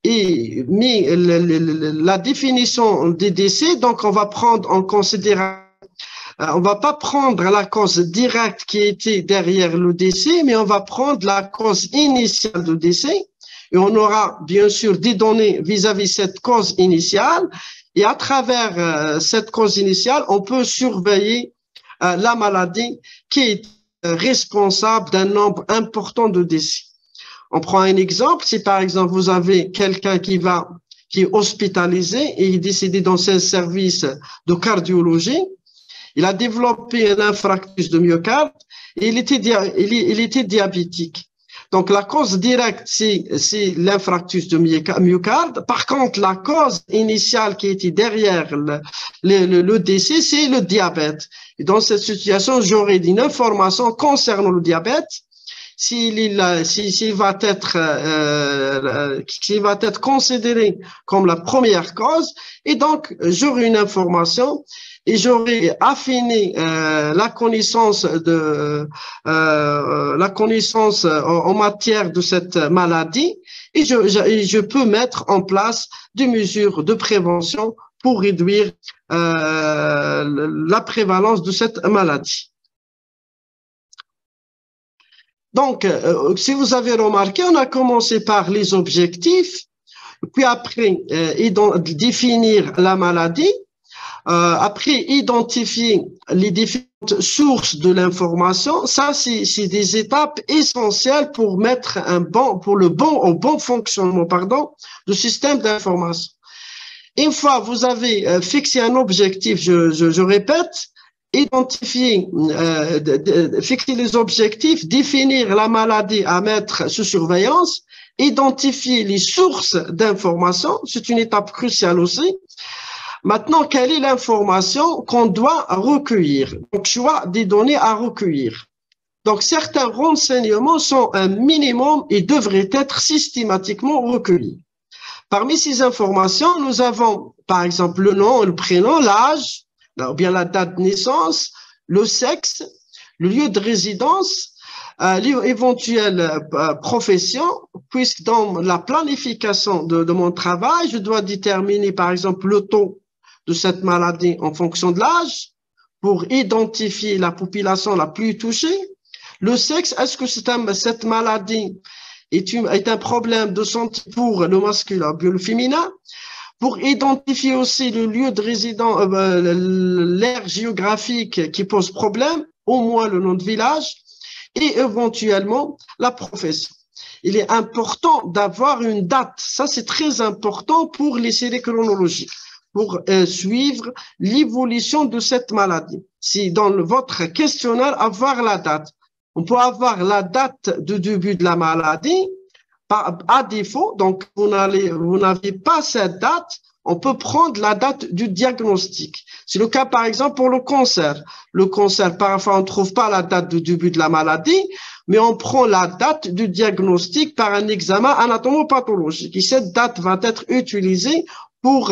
Mais la définition des décès, donc on va prendre en considération, on va pas prendre la cause directe qui était derrière le décès, mais on va prendre la cause initiale du décès et on aura bien sûr des données vis-à-vis cette cause initiale et à travers cette cause initiale, on peut surveiller la maladie qui est responsable d'un nombre important de décès. On prend un exemple, si par exemple vous avez quelqu'un qui est hospitalisé et il est décédé dans un service de cardiologie, il a développé un infarctus de myocarde et il était diabétique. Donc, la cause directe, c'est l'infarctus de myocarde. Par contre, la cause initiale qui était derrière le décès, c'est le diabète. Et dans cette situation, j'aurais une information concernant le diabète. S'il va être considéré comme la première cause, et donc j'aurai une information et j'aurai affiné la connaissance en matière de cette maladie, et je peux mettre en place des mesures de prévention pour réduire la prévalence de cette maladie. Donc, si vous avez remarqué, on a commencé par les objectifs, puis après, définir la maladie, après, identifier les différentes sources de l'information. Ça, c'est des étapes essentielles pour mettre au bon fonctionnement, du système d'information. Une fois vous avez fixé un objectif, je répète, identifier, fixer les objectifs, définir la maladie à mettre sous surveillance, identifier les sources d'information, c'est une étape cruciale aussi. Maintenant, quelle est l'information qu'on doit recueillir? Donc, choix des données à recueillir. Donc, certains renseignements sont un minimum et devraient être systématiquement recueillis. Parmi ces informations, nous avons, par exemple, le nom, le prénom, l'âge, ou bien la date de naissance, le sexe, le lieu de résidence, l'éventuelle profession, puisque dans la planification de mon travail, je dois déterminer, par exemple, le taux de cette maladie en fonction de l'âge pour identifier la population la plus touchée. Le sexe, est-ce que cette maladie est un problème de santé pour le masculin ou le féminin? Pour identifier aussi le lieu de résidence, l'aire géographique qui pose problème, au moins le nom de village, et éventuellement la profession. Il est important d'avoir une date. Ça, c'est très important pour les séries chronologiques, pour suivre l'évolution de cette maladie. Si dans votre questionnaire, avoir la date. On peut avoir la date de début de la maladie. À défaut, donc vous n'avez pas cette date, on peut prendre la date du diagnostic. C'est le cas, par exemple, pour le cancer. Le cancer, parfois, on ne trouve pas la date de début de la maladie, mais on prend la date du diagnostic par un examen anatomopathologique. Et cette date va être utilisée pour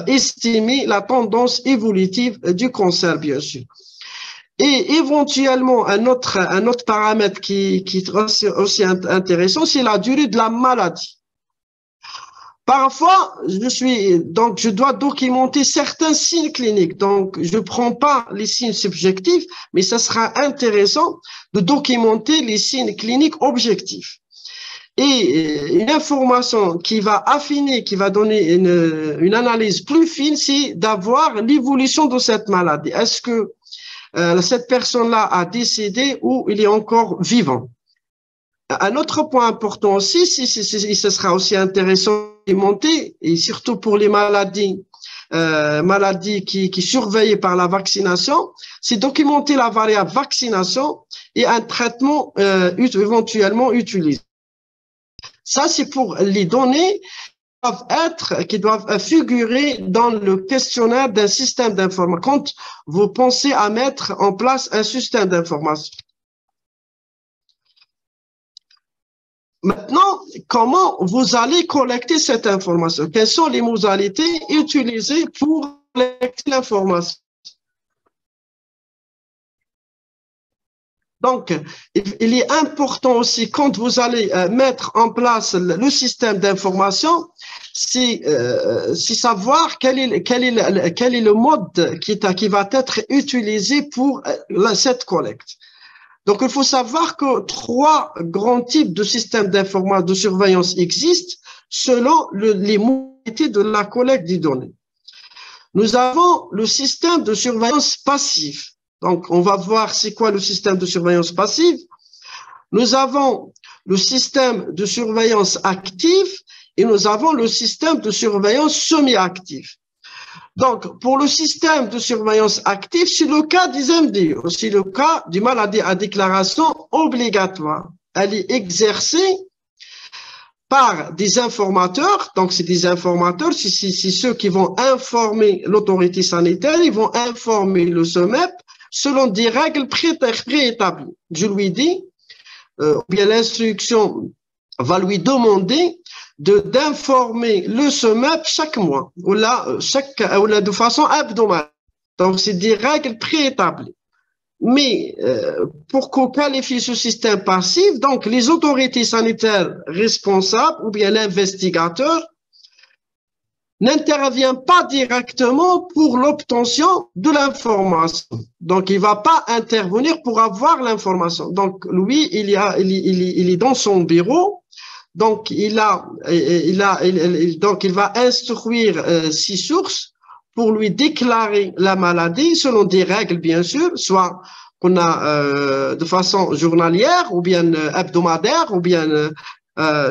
estimer la tendance évolutive du cancer, bien sûr. Et éventuellement, un autre paramètre qui est aussi intéressant, c'est la durée de la maladie. Parfois, je dois documenter certains signes cliniques. Donc, je ne prends pas les signes subjectifs, mais ça sera intéressant de documenter les signes cliniques objectifs. Et une information qui va affiner, qui va donner une analyse plus fine, c'est d'avoir l'évolution de cette maladie. Est-ce que cette personne-là a décédé ou il est encore vivant? Un autre point important aussi, ce sera aussi intéressant de monter, et surtout pour les maladies qui surveillent par la vaccination, c'est documenter la variable vaccination et un traitement éventuellement utilisé. Ça, c'est pour les données qui doivent figurer dans le questionnaire d'un système d'information. Quand vous pensez à mettre en place un système d'information. Maintenant, comment vous allez collecter cette information? Quelles sont les modalités utilisées pour collecter l'information? Donc, il est important aussi, quand vous allez mettre en place le système d'information, c'est savoir quel est le mode qui va être utilisé pour cette collecte. Donc, il faut savoir que 3 grands types de systèmes d'information de surveillance existent selon les modalités de la collecte des données. Nous avons le système de surveillance passive. Donc, on va voir c'est quoi le système de surveillance passive. Nous avons le système de surveillance active et nous avons le système de surveillance semi-active. Donc, pour le système de surveillance active, c'est le cas des MDO, c'est le cas du maladie à déclaration obligatoire. Elle est exercée par des informateurs, donc c'est des informateurs, c'est ceux qui vont informer l'autorité sanitaire, ils vont informer le SOMEP selon des règles préétablies. Je lui dis, bien l'instruction va lui demander d'informer le SOMEP chaque mois, ou là, de façon hebdomadaire. Donc, c'est des règles préétablies. Mais pour qu'on qualifie ce système passif, donc les autorités sanitaires responsables ou bien l'investigateur n'intervient pas directement pour l'obtention de l'information. Donc, il ne va pas intervenir pour avoir l'information. Donc, lui, il est dans son bureau. Donc, il va instruire 6 sources pour lui déclarer la maladie selon des règles, bien sûr, soit qu'on a de façon journalière ou bien hebdomadaire ou bien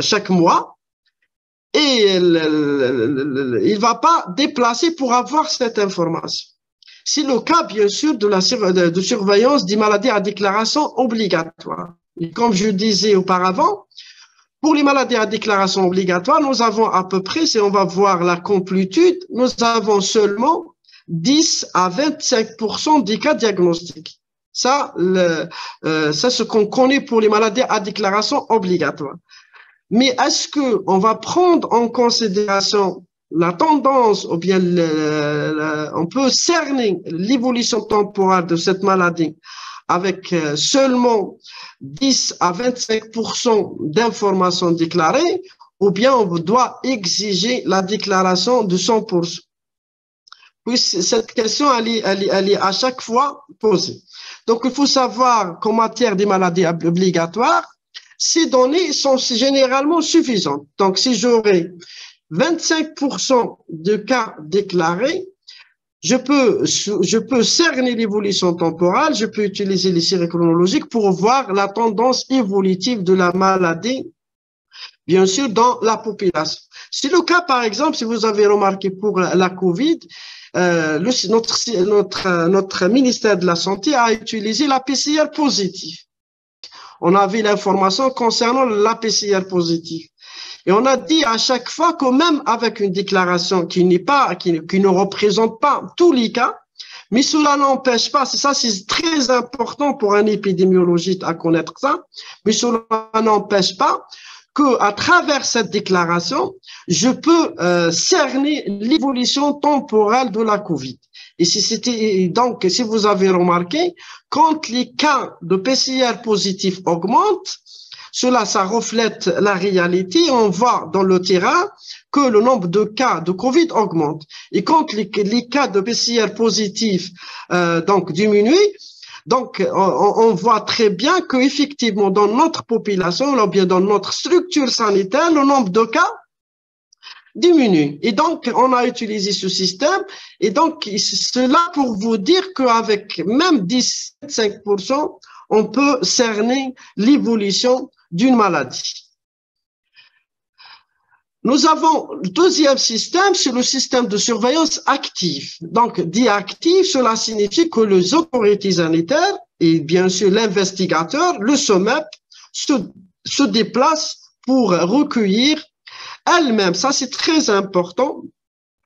chaque mois. Et il ne va pas déplacer pour avoir cette information. C'est le cas, bien sûr, de surveillance des maladies à déclaration obligatoire. Et comme je disais auparavant, pour les maladies à déclaration obligatoire, nous avons à peu près, si on va voir la complétude, nous avons seulement 10 à 25% des cas diagnostiques. Ça, c'est ce qu'on connaît pour les maladies à déclaration obligatoire. Mais est-ce qu'on va prendre en considération la tendance ou bien on peut cerner l'évolution temporelle de cette maladie avec seulement 10 à 25% d'informations déclarées, ou bien on doit exiger la déclaration de 100%. Puis cette question, elle est à chaque fois posée. Donc, il faut savoir qu'en matière des maladies obligatoires, ces données sont généralement suffisantes. Donc, si j'aurais 25% de cas déclarés, je peux cerner l'évolution temporelle, je peux utiliser les séries chronologiques pour voir la tendance évolutive de la maladie, bien sûr, dans la population. C'est le cas, par exemple, si vous avez remarqué pour la COVID, notre ministère de la Santé a utilisé la PCR positive. On avait l'information concernant la PCR positive. Et on a dit à chaque fois que même avec une déclaration qui ne représente pas tous les cas, mais cela n'empêche pas, c'est très important pour un épidémiologiste à connaître ça, mais cela n'empêche pas que à travers cette déclaration, je peux cerner l'évolution temporelle de la COVID. Et donc, si vous avez remarqué, quand les cas de PCR positifs augmentent, ça reflète la réalité. On voit dans le terrain que le nombre de cas de Covid augmente. Et quand les cas de PCR positifs donc diminuent, donc on voit très bien qu'effectivement dans notre population, ou bien dans notre structure sanitaire, le nombre de cas diminue. Et donc, on a utilisé ce système. Et donc, cela pour vous dire qu'avec même 10-5%, on peut cerner l'évolution d'une maladie. Nous avons le deuxième système, c'est le système de surveillance active. Donc, dit active, cela signifie que les autorités sanitaires et bien sûr l'investigateur, le SOMEP, se déplacent pour recueillir elles-mêmes, ça c'est très important,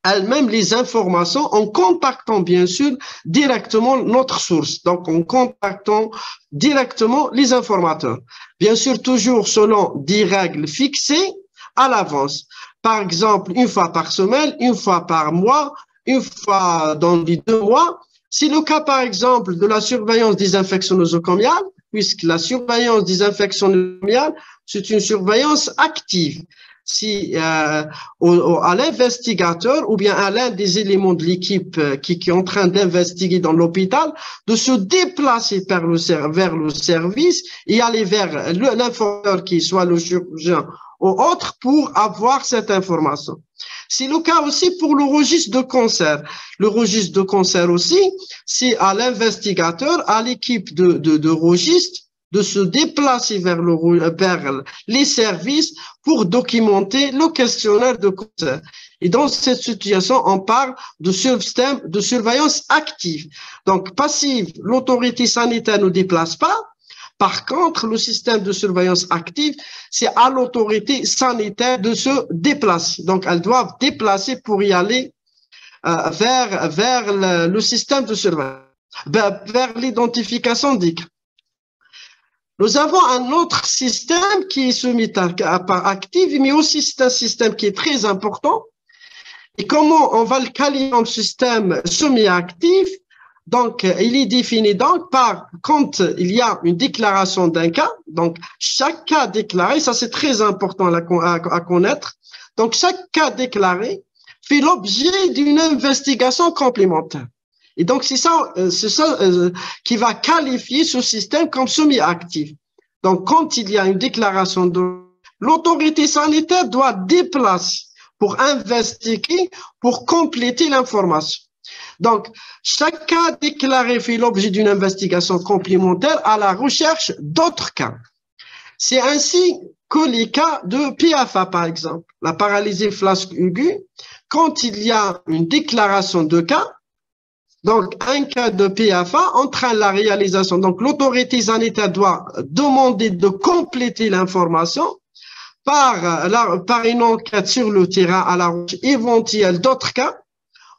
elles-mêmes les informations en contactant bien sûr directement notre source, donc en contactant directement les informateurs. Bien sûr, toujours selon des règles fixées à l'avance. Par exemple, une fois par semaine, une fois par mois, une fois dans les 2 mois. C'est le cas, par exemple, de la surveillance des infections nosocomiales, puisque la surveillance des infections nosocomiales, c'est une surveillance active. Si à l'investigateur ou bien à l'un des éléments de l'équipe qui est en train d'investiguer dans l'hôpital, de se déplacer vers le service et aller vers l'informateur qui soit le chirurgien ou autre pour avoir cette information. C'est le cas aussi pour le registre de cancer. Le registre de cancer aussi, c'est à l'investigateur, à l'équipe de registre, de se déplacer vers les services pour documenter le questionnaire de cancer. Et dans cette situation, on parle de système de surveillance active. Donc, passive, l'autorité sanitaire ne déplace pas. Par contre, le système de surveillance active, c'est à l'autorité sanitaire de se déplacer. Donc, elles doivent déplacer pour y aller vers le système de surveillance, vers l'identification des cas. Nous avons un autre système qui est semi-actif, mais aussi c'est un système qui est très important. Et comment on va le qualifier en système semi-actif? Donc, il est défini donc par quand il y a une déclaration d'un cas. Donc, chaque cas déclaré, ça c'est très important à connaître. Donc, chaque cas déclaré fait l'objet d'une investigation complémentaire. Et donc, c'est ça qui va qualifier ce système comme semi-actif. Donc, quand il y a une déclaration l'autorité sanitaire doit déplacer pour investiguer, pour compléter l'information. Donc, chaque cas déclaré fait l'objet d'une investigation complémentaire à la recherche d'autres cas. C'est ainsi que les cas de PFA, par exemple, la paralysie flasque aiguë, quand il y a une déclaration de cas, donc un cas de PFA entraîne la réalisation. Donc, l'autorité sanitaire doit demander de compléter l'information par une enquête sur le terrain à la recherche éventuelle d'autres cas.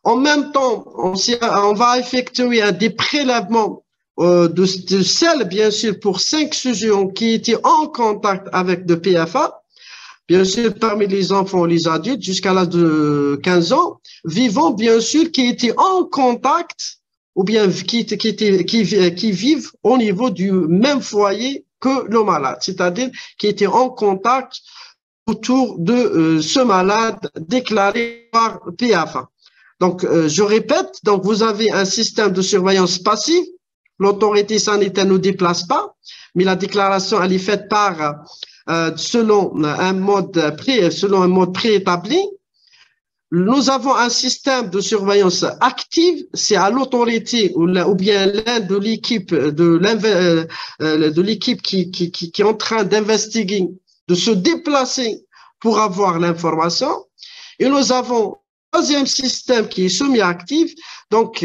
En même temps, on va effectuer des prélèvements de sel, bien sûr, pour 5 sujets qui étaient en contact avec de PFA, bien sûr, parmi les enfants et les adultes jusqu'à l'âge de 15 ans, vivants, bien sûr, qui étaient en contact ou bien qui vivent au niveau du même foyer que le malade, c'est-à-dire qui étaient en contact autour de ce malade déclaré par PAFA. Donc, je répète, donc vous avez un système de surveillance passive. L'autorité sanitaire ne déplace pas, mais la déclaration elle est faite par selon un mode préétabli. Nous avons un système de surveillance active, c'est à l'autorité ou bien l'un de l'équipe de l'équipe qui est en train d'investiguer, de se déplacer pour avoir l'information. Et nous avons un deuxième système qui est semi-actif. Donc,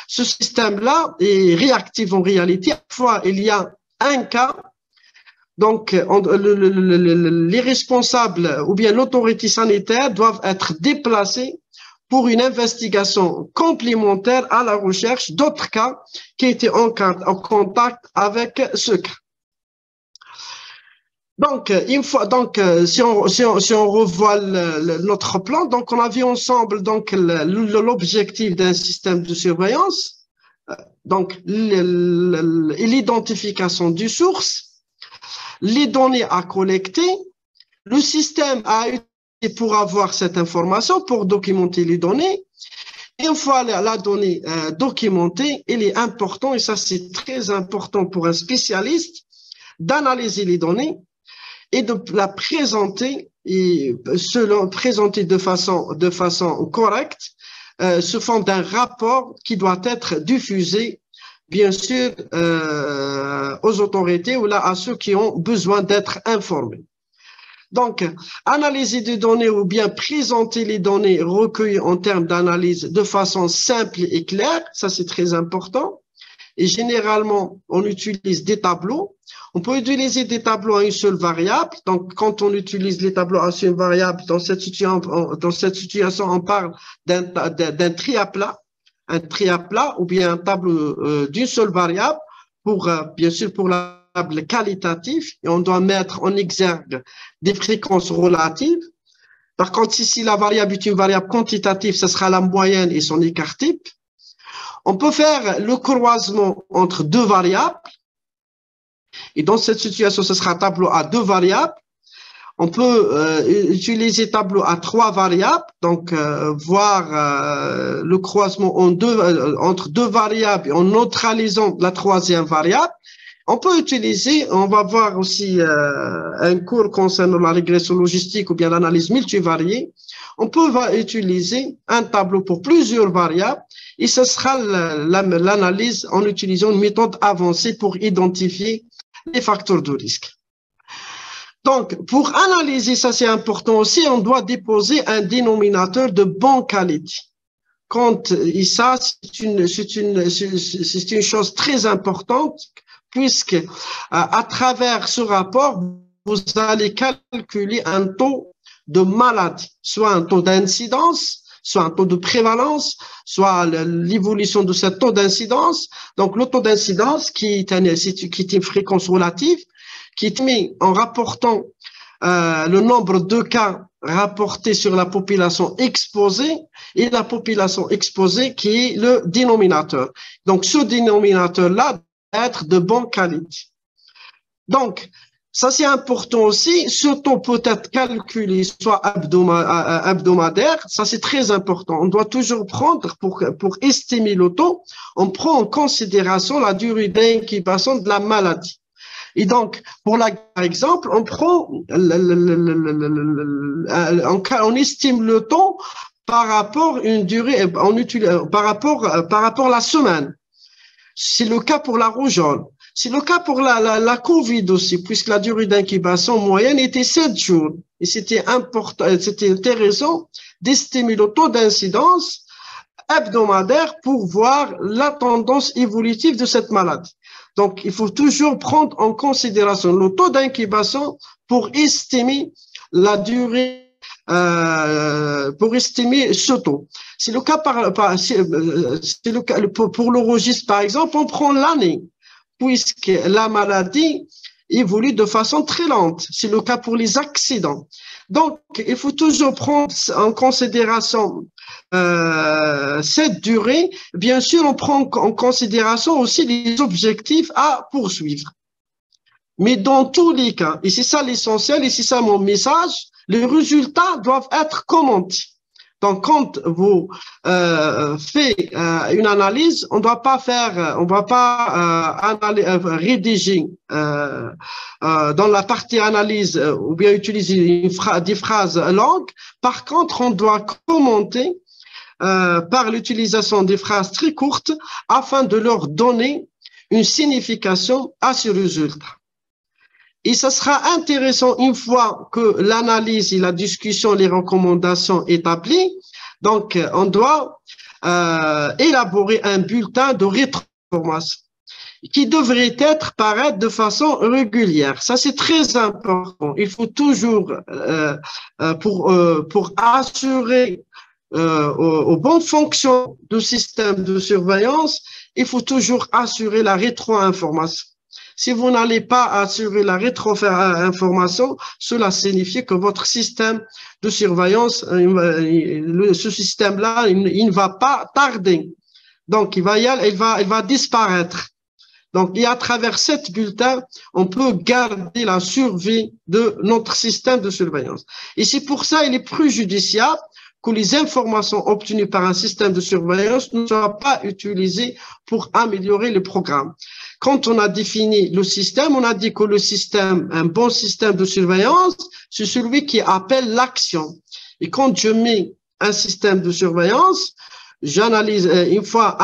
ce système-là est réactif en réalité. Parfois, il y a un cas. Donc, les responsables ou bien l'autorité sanitaire doivent être déplacés pour une investigation complémentaire à la recherche d'autres cas qui étaient en contact avec ce cas. Donc, si on revoit notre plan, donc on a vu ensemble donc l'objectif d'un système de surveillance, donc l'identification du source, les données à collecter, le système à utiliser pour avoir cette information, pour documenter les données. Une fois la donnée documentée, il est important, et ça c'est très important pour un spécialiste, d'analyser les données et de la présenter, présenter de façon correcte, sous forme d'un rapport qui doit être diffusé bien sûr aux autorités ou là à ceux qui ont besoin d'être informés. Donc, analyser des données ou bien présenter les données recueillies en termes d'analyse de façon simple et claire, ça c'est très important. Et généralement, on utilise des tableaux. On peut utiliser des tableaux à une seule variable. Donc, quand on utilise les tableaux à une seule variable, dans cette situation, on parle d'un tri à plat. Un tri à plat ou bien un tableau d'une seule variable pour, bien sûr, pour la variable qualitative, et on doit mettre en exergue des fréquences relatives. Par contre, si la variable est une variable quantitative, ce sera la moyenne et son écart type. On peut faire le croisement entre deux variables, et dans cette situation, ce sera un tableau à deux variables. On peut utiliser tableau à trois variables, donc voir le croisement entre deux variables en neutralisant la troisième variable. On peut utiliser, on va voir aussi un cours concernant la régression logistique ou bien l'analyse multivariée. On peut utiliser un tableau pour plusieurs variables et ce sera l'analyse en utilisant une méthode avancée pour identifier les facteurs de risque. Donc, pour analyser, ça c'est important aussi, on doit déposer un dénominateur de bonne qualité. Et ça, c'est une chose très importante, puisque à travers ce rapport, vous allez calculer un taux de maladie, soit un taux d'incidence, soit un taux de prévalence, soit l'évolution de ce taux d'incidence. Donc, le taux d'incidence qui est une fréquence relative, qui est mis en rapportant le nombre de cas rapportés sur la population exposée et la population exposée qui est le dénominateur. Donc, ce dénominateur-là doit être de bonne qualité. Donc, ça c'est important aussi. Ce taux peut être calculé soit hebdomadaire. Ça c'est très important. On doit toujours prendre, pour estimer le taux, on prend en considération la durée d'incubation de la maladie. Et donc, par exemple, on prend, on estime le temps par rapport à une durée, par rapport à la semaine. C'est le cas pour la rougeole. C'est le cas pour la Covid aussi, puisque la durée d'incubation moyenne était 7 jours. Et c'était important, c'était intéressant d'estimer le taux d'incidence hebdomadaire pour voir la tendance évolutive de cette maladie. Donc, il faut toujours prendre en considération le taux d'incubation pour estimer la durée, pour estimer ce taux. C'est le cas pour le registre, par exemple, on prend l'année, puisque la maladie évolue de façon très lente. C'est le cas pour les accidents. Donc, il faut toujours prendre en considération cette durée. Bien sûr, on prend en considération aussi les objectifs à poursuivre. Mais dans tous les cas, et c'est ça l'essentiel, et c'est ça mon message, les résultats doivent être commentés. Donc, quand vous faites une analyse, on ne doit pas rédiger dans la partie analyse ou bien utiliser des phrases longues. Par contre, on doit commenter par l'utilisation des phrases très courtes afin de leur donner une signification à ce résultat. Et ça sera intéressant une fois que l'analyse et la discussion, les recommandations établies. Donc, on doit élaborer un bulletin de rétroformation qui devrait être paraître de façon régulière. Ça, c'est très important. Il faut toujours, pour assurer au bon fonctionnement du système de surveillance, il faut toujours assurer la rétro-information. Si vous n'allez pas assurer la rétro-information, cela signifie que votre système de surveillance, ce système-là, il ne va pas tarder. Donc, il va disparaître. Donc, et à travers cet bulletin, on peut garder la survie de notre système de surveillance. Et c'est pour ça qu'il est préjudiciable que les informations obtenues par un système de surveillance ne soient pas utilisées pour améliorer le programme. Quand on a défini le système, on a dit que le système, un bon système de surveillance, c'est celui qui appelle l'action. Et quand je mets un système de surveillance, j'analyse une fois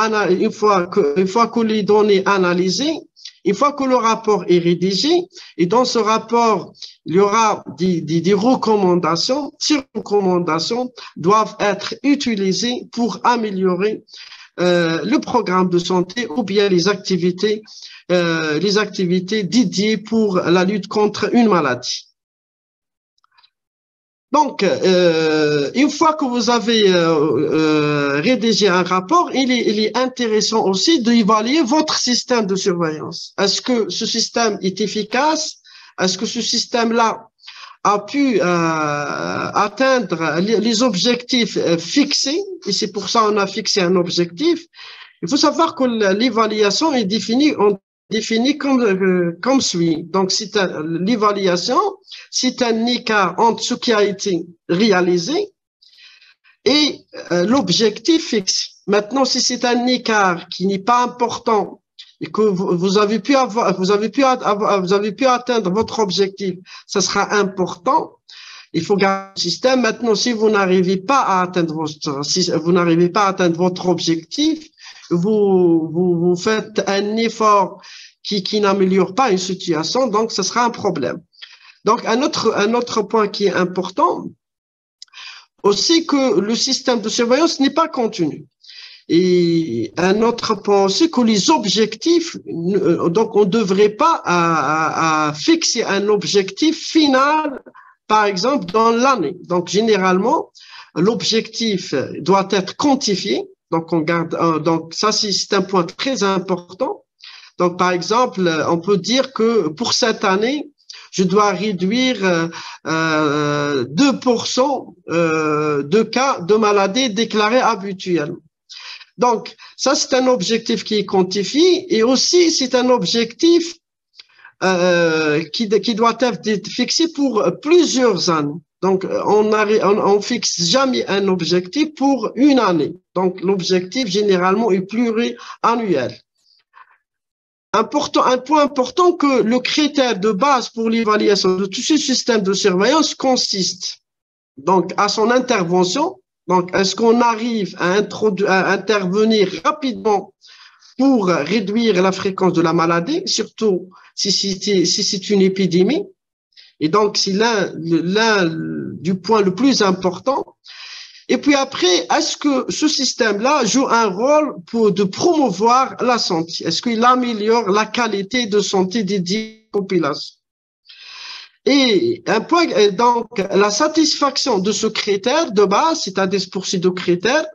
que les données analysées, une fois que le rapport est rédigé, et dans ce rapport, il y aura des recommandations. Ces recommandations doivent être utilisées pour améliorer le programme de santé ou bien les activités dédiées pour la lutte contre une maladie. Donc, une fois que vous avez rédigé un rapport, il est intéressant aussi d'évaluer votre système de surveillance. Est-ce que ce système est efficace? Est-ce que ce système-là a pu atteindre les objectifs fixés? Et c'est pour ça qu'on a fixé un objectif. Il faut savoir que l'évaluation est définie comme suit. Donc, l'évaluation, c'est un écart entre ce qui a été réalisé et l'objectif fixe. Maintenant, si c'est un écart qui n'est pas important et que vous avez pu atteindre votre objectif, ça sera important. Il faut garder le système. Maintenant, si vous n'arrivez pas à atteindre votre objectif, vous faites un effort qui n'améliore pas une situation, donc ce sera un problème. Donc, un autre point qui est important, aussi que le système de surveillance n'est pas continu. Et un autre point aussi que les objectifs, donc on ne devrait pas fixer un objectif final, par exemple, dans l'année. Donc, généralement, l'objectif doit être quantifié. Donc, donc ça, c'est un point très important. Donc, par exemple, on peut dire que pour cette année, je dois réduire 2% de cas de maladies déclarés habituellement. Donc, ça, c'est un objectif qui est quantifié et aussi, c'est un objectif qui doit être fixé pour plusieurs années. Donc, on fixe jamais un objectif pour une année. Donc, l'objectif, généralement, est pluriannuel. Un point important que le critère de base pour l'évaluation de tout ce système de surveillance consiste donc à son intervention. Donc, est-ce qu'on arrive à intervenir rapidement pour réduire la fréquence de la maladie, surtout si c'est une épidémie? Et donc, c'est l'un du point le plus important. Et puis après, est-ce que ce système-là joue un rôle de promouvoir la santé? Est-ce qu'il améliore la qualité de santé des populations? Et un point, donc, la satisfaction de ce critère de base, c'est-à-dire pour ces deux critères,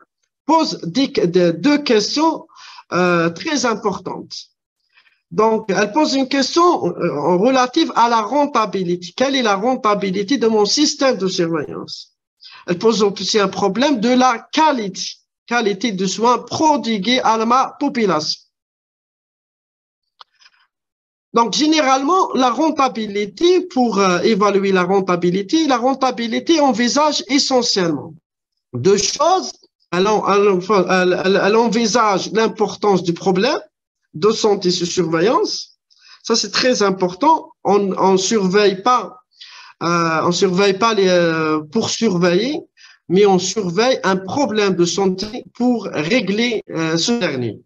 pose deux questions très importantes. Donc, elle pose une question relative à la rentabilité. Quelle est la rentabilité de mon système de surveillance? Elle pose aussi un problème de la qualité de soins prodigués à ma population. Donc, généralement, la rentabilité, pour évaluer la rentabilité envisage essentiellement deux choses. Elle envisage l'importance du problème de santé sous surveillance. Ça, c'est très important. On surveille pas pour surveiller, mais on surveille un problème de santé pour régler ce dernier.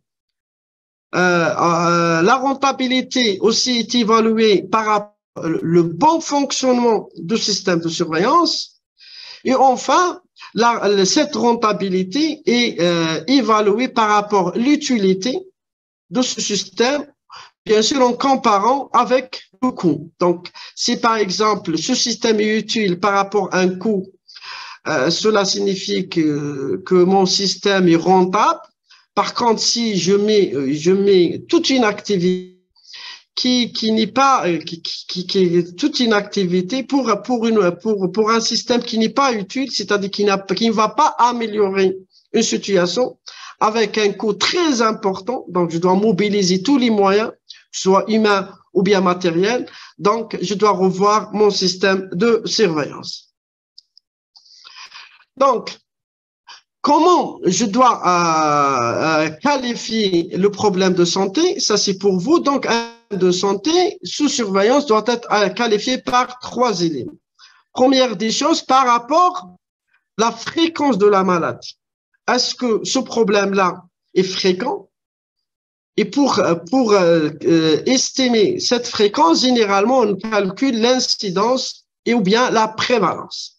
La rentabilité aussi est évaluée par rapport au bon fonctionnement du système de surveillance. Et enfin, cette rentabilité est évaluée par rapport à l'utilité de ce système, bien sûr en comparant avec le coût. Donc, si par exemple ce système est utile par rapport à un coût, cela signifie que mon système est rentable. Par contre, si je mets toute une activité qui n'est pas toute une activité pour un système qui n'est pas utile, c'est-à-dire qui ne va pas améliorer une situation avec un coût très important. Donc, je dois mobiliser tous les moyens, soit humains ou bien matériels. Donc, je dois revoir mon système de surveillance. Donc, comment je dois qualifier le problème de santé? Ça, c'est pour vous. Donc, un de santé sous surveillance doit être qualifié par trois éléments. Première des choses, par rapport à la fréquence de la maladie. Est-ce que ce problème-là est fréquent? Et pour estimer cette fréquence, généralement, on calcule l'incidence et ou bien la prévalence.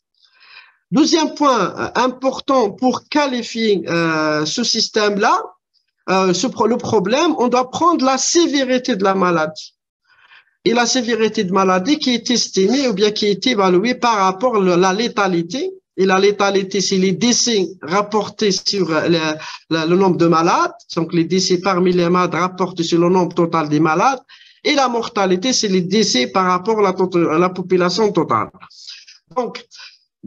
Deuxième point important pour qualifier ce système-là, le problème, on doit prendre la sévérité de la maladie. Et la sévérité de maladie qui est estimée ou bien qui est évaluée par rapport à la létalité. Et la létalité, c'est les décès rapportés sur le nombre de malades. Donc, les décès par les malades rapportés sur le nombre total des malades. Et la mortalité, c'est les décès par rapport à la population totale. Donc,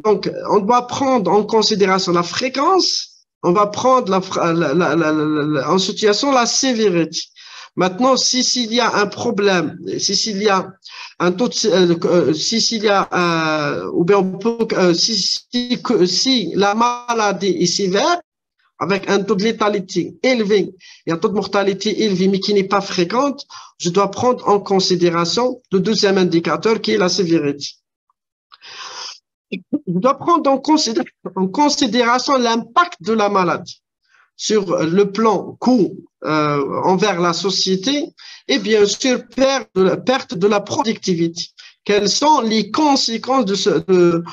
on doit prendre en considération la fréquence, on va prendre en situation la sévérité. Maintenant, s'il y a un problème, s'il y a un taux, s'il y a, ou bien si la maladie est sévère, avec un taux de létalité élevé et un taux de mortalité élevé, mais qui n'est pas fréquente, je dois prendre en considération le deuxième indicateur qui est la sévérité. Je dois prendre en considération l'impact de la maladie sur le plan coût envers la société et bien sûr perte de la productivité. Quelles sont les conséquences de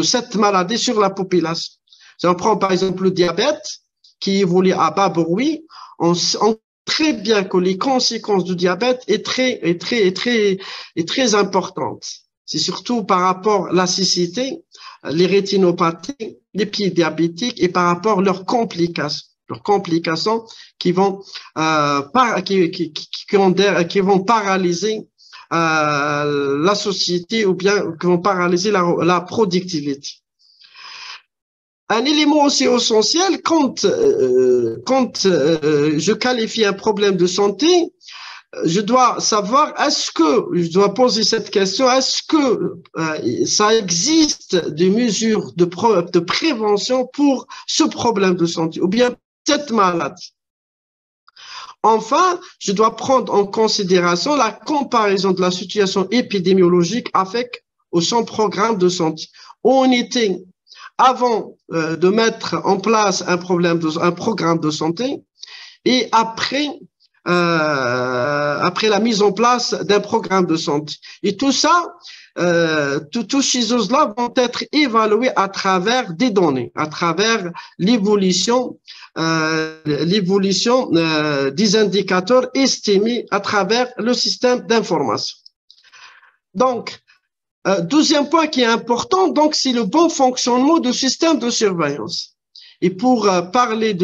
cette maladie sur la population? Si on prend par exemple le diabète qui évolue à bas bruit, on sait très bien que les conséquences du diabète est très importante. C'est surtout par rapport à la cécité, les rétinopathies, les pieds diabétiques et par rapport à leurs complications qui vont paralyser la société ou bien qui vont paralyser la productivité. Un élément aussi essentiel quand je qualifie un problème de santé, je dois savoir, je dois poser cette question, est-ce que ça existe des mesures de prévention pour ce problème de santé ou bien cette maladie? Enfin, je dois prendre en considération la comparaison de la situation épidémiologique avec son programme de santé. Où on était avant de mettre en place un programme de santé et après la mise en place d'un programme de santé. Et tout ça, toutes ces choses-là vont être évaluées à travers des données, à travers l'évolution des indicateurs estimés à travers le système d'information. Donc, deuxième point qui est important, donc, c'est le bon fonctionnement du système de surveillance. Et pour parler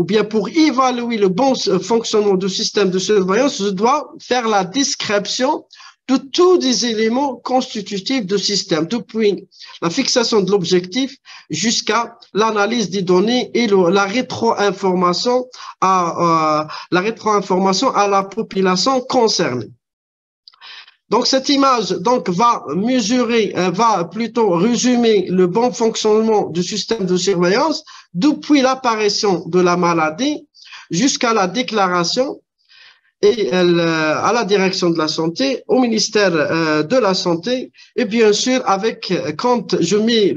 ou bien pour évaluer le bon fonctionnement du système de surveillance, je dois faire la description de tous les éléments constitutifs du système, depuis la fixation de l'objectif jusqu'à l'analyse des données et la rétro-information à la population concernée. Donc, cette image va plutôt résumer le bon fonctionnement du système de surveillance depuis l'apparition de la maladie jusqu'à la déclaration et à la direction de la santé, au ministère de la Santé, et bien sûr, quand je mets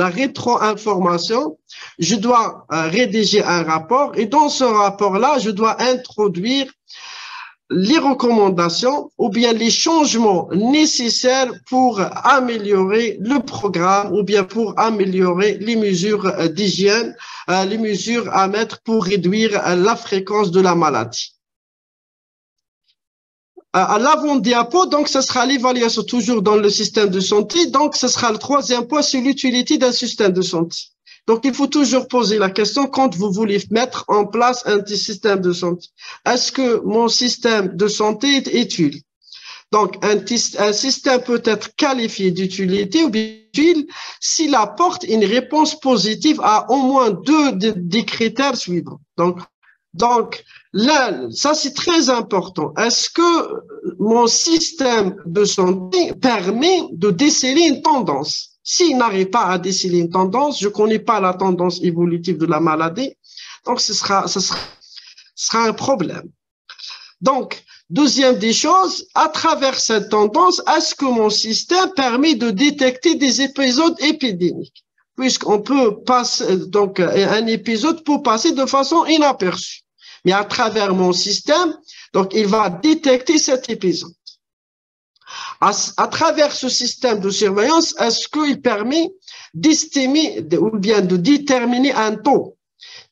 la rétro-information, je dois rédiger un rapport, et dans ce rapport-là, je dois introduire les recommandations ou bien les changements nécessaires pour améliorer le programme ou bien pour améliorer les mesures d'hygiène, les mesures à mettre pour réduire la fréquence de la maladie. À l'avant-diapo, donc, ce sera l'évaluation toujours dans le système de santé. Donc, ce sera le troisième point sur l'utilité d'un système de santé. Donc, il faut toujours poser la question quand vous voulez mettre en place un système de santé. Est-ce que mon système de santé est utile? Donc, un système peut être qualifié d'utilité ou bien utile s'il apporte une réponse positive à au moins deux des critères suivants. Donc, là, ça c'est très important. Est-ce que mon système de santé permet de déceler une tendance? S'il n'arrive pas à déceler une tendance, je ne connais pas la tendance évolutive de la maladie, donc ce sera un problème. Donc, deuxième des choses, à travers cette tendance, est-ce que mon système permet de détecter des épisodes épidémiques? Puisqu'on peut passer, donc, un épisode peut passer de façon inaperçue. Mais à travers mon système, donc, il va détecter cet épisode. À travers ce système de surveillance, est-ce qu'il permet d'estimer ou bien de déterminer un taux,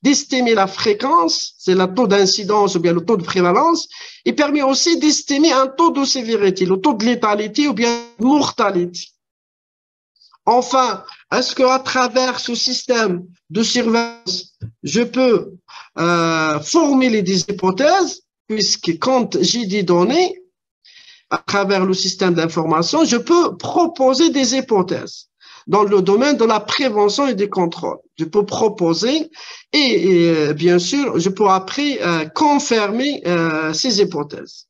d'estimer la fréquence, c'est le taux d'incidence ou bien le taux de prévalence, il permet aussi d'estimer un taux de sévérité, le taux de létalité ou bien de mortalité. Enfin, est-ce qu'à travers ce système de surveillance, je peux formuler des hypothèses, puisque quand j'ai des données, à travers le système d'information, je peux proposer des hypothèses dans le domaine de la prévention et des contrôles. Je peux proposer et bien sûr, je peux après confirmer ces hypothèses.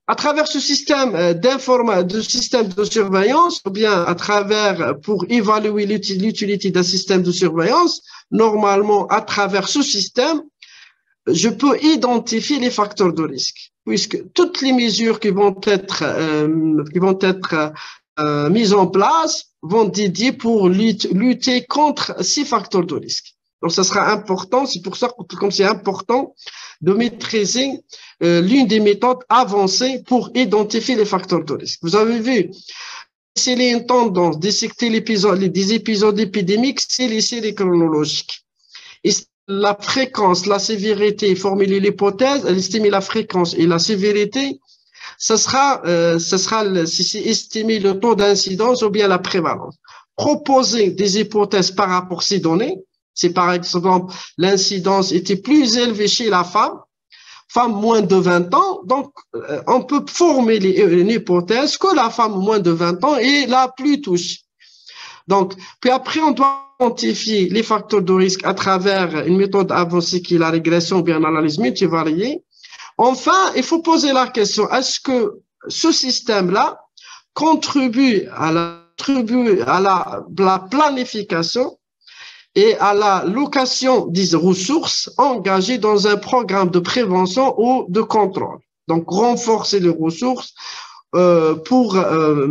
À travers ce système système de surveillance, ou bien à travers, pour évaluer l'utilité d'un système de surveillance, normalement, à travers ce système, je peux identifier les facteurs de risque, puisque toutes les mesures qui vont être mises en place vont dédier pour lutter contre ces facteurs de risque. Donc, ça sera important. C'est pour ça que comme c'est important de maîtriser l'une des méthodes avancées pour identifier les facteurs de risque. Vous avez vu, c'est une tendance, détecter des épisodes épidémiques, c'est les séries chronologiques. Et la fréquence, la sévérité, formuler l'hypothèse, estimer la fréquence et la sévérité, ce sera si c'est estimer le taux d'incidence ou bien la prévalence. Proposer des hypothèses par rapport à ces données, c'est par exemple l'incidence était plus élevée chez la femme moins de 20 ans, donc on peut formuler une hypothèse que la femme moins de 20 ans est la plus touchée. Donc, puis après, on doit identifier les facteurs de risque à travers une méthode avancée qui est la régression ou bien l'analyse multivariée. Enfin, il faut poser la question, est-ce que ce système-là contribue à la planification et à la location des ressources engagées dans un programme de prévention ou de contrôle. Donc, renforcer les ressources pour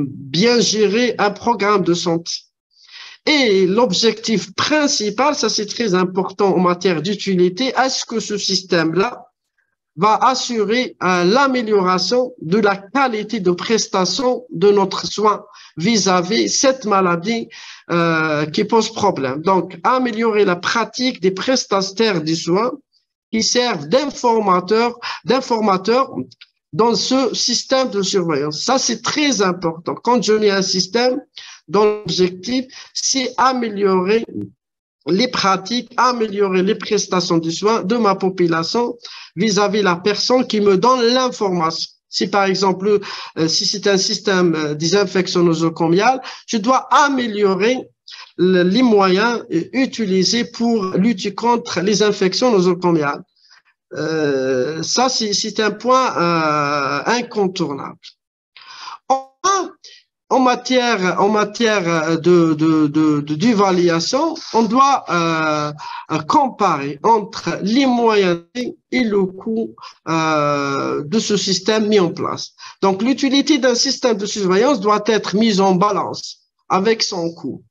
bien gérer un programme de santé. Et l'objectif principal, ça c'est très important en matière d'utilité, est-ce que ce système-là va assurer l'amélioration de la qualité de prestation de notre soin vis-à-vis cette maladie qui pose problème. Donc, améliorer la pratique des prestataires du soin qui servent d'informateurs dans ce système de surveillance. Ça, c'est très important. Quand je mets un système, dont l'objectif, c'est améliorer les pratiques, améliorer les prestations de soins de ma population vis-à-vis de la personne qui me donne l'information. Si par exemple, si c'est un système désinfection nosocomiale, je dois améliorer les moyens utilisés pour lutter contre les infections nosocomiales. Ça, c'est un point incontournable. En matière d'évaluation, on doit comparer entre les moyens et le coût de ce système mis en place. Donc, l'utilité d'un système de surveillance doit être mise en balance avec son coût.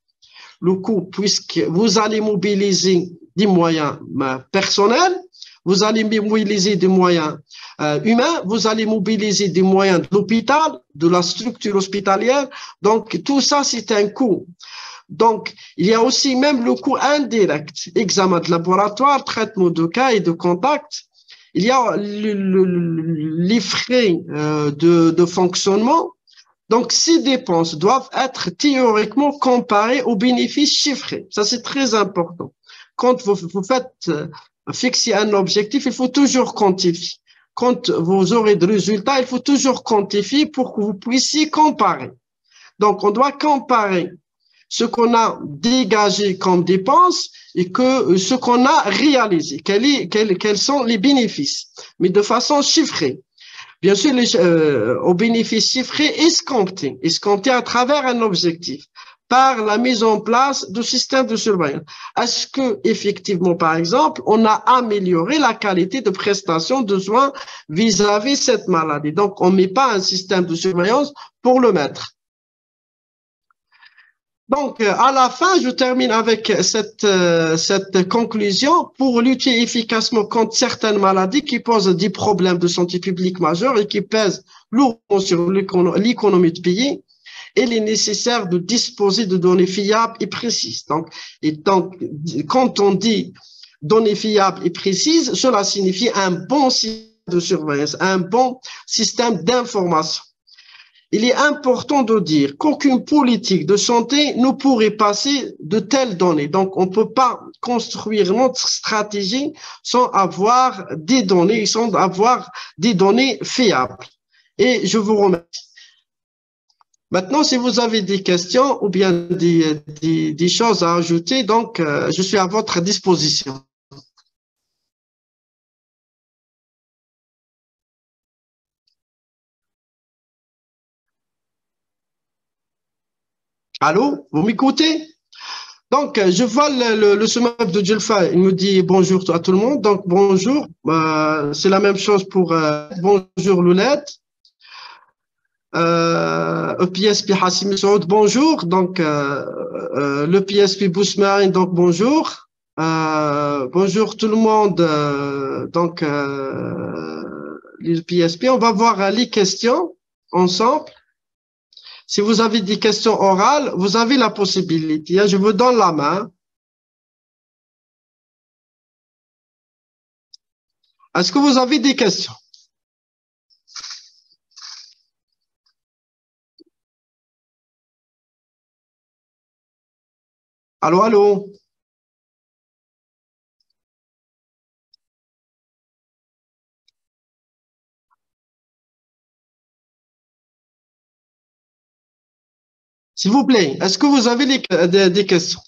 Le coût, puisque vous allez mobiliser des moyens personnels, vous allez mobiliser des moyens humains, vous allez mobiliser des moyens de l'hôpital, de la structure hospitalière. Donc, tout ça, c'est un coût. Donc, il y a aussi même le coût indirect, examen de laboratoire, traitement de cas et de contacts. Il y a les frais de fonctionnement. Donc, ces dépenses doivent être théoriquement comparées aux bénéfices chiffrés. Ça, c'est très important. Quand vous faites fixer un objectif, il faut toujours quantifier. Quand vous aurez des résultats, il faut toujours quantifier pour que vous puissiez comparer. Donc, on doit comparer ce qu'on a dégagé comme dépenses et que ce qu'on a réalisé. Quels sont les bénéfices, mais de façon chiffrée. Bien sûr, aux bénéfices chiffrés escomptés à travers un objectif par la mise en place de systèmes de surveillance. Est-ce que, effectivement, par exemple, on a amélioré la qualité de prestation de soins vis-à-vis de cette maladie? Donc, on ne met pas un système de surveillance pour le mettre. Donc, à la fin, je termine avec cette conclusion. Pour lutter efficacement contre certaines maladies qui posent des problèmes de santé publique majeurs et qui pèsent lourdement sur l'économie du pays, il est nécessaire de disposer de données fiables et précises. Donc, quand on dit données fiables et précises, cela signifie un bon système de surveillance, un bon système d'information. Il est important de dire qu'aucune politique de santé ne pourrait passer de telles données. Donc, on ne peut pas construire notre stratégie sans avoir des données, fiables. Et je vous remercie. Maintenant, si vous avez des questions ou bien des choses à ajouter, donc, je suis à votre disposition. Allô, vous m'écoutez? Donc, je vois le SUMAP de Julfa, il me dit bonjour à tout le monde. Donc, bonjour. C'est la même chose pour bonjour Loulette. EPSP Hassim Saoud, bonjour. Donc, le PSP Bousmarine, donc bonjour. Bonjour tout le monde. Donc, le PSP, on va voir les questions ensemble. Si vous avez des questions orales, vous avez la possibilité. Je vous donne la main. Est-ce que vous avez des questions? Allô, allô? S'il vous plaît, est-ce que vous avez des questions?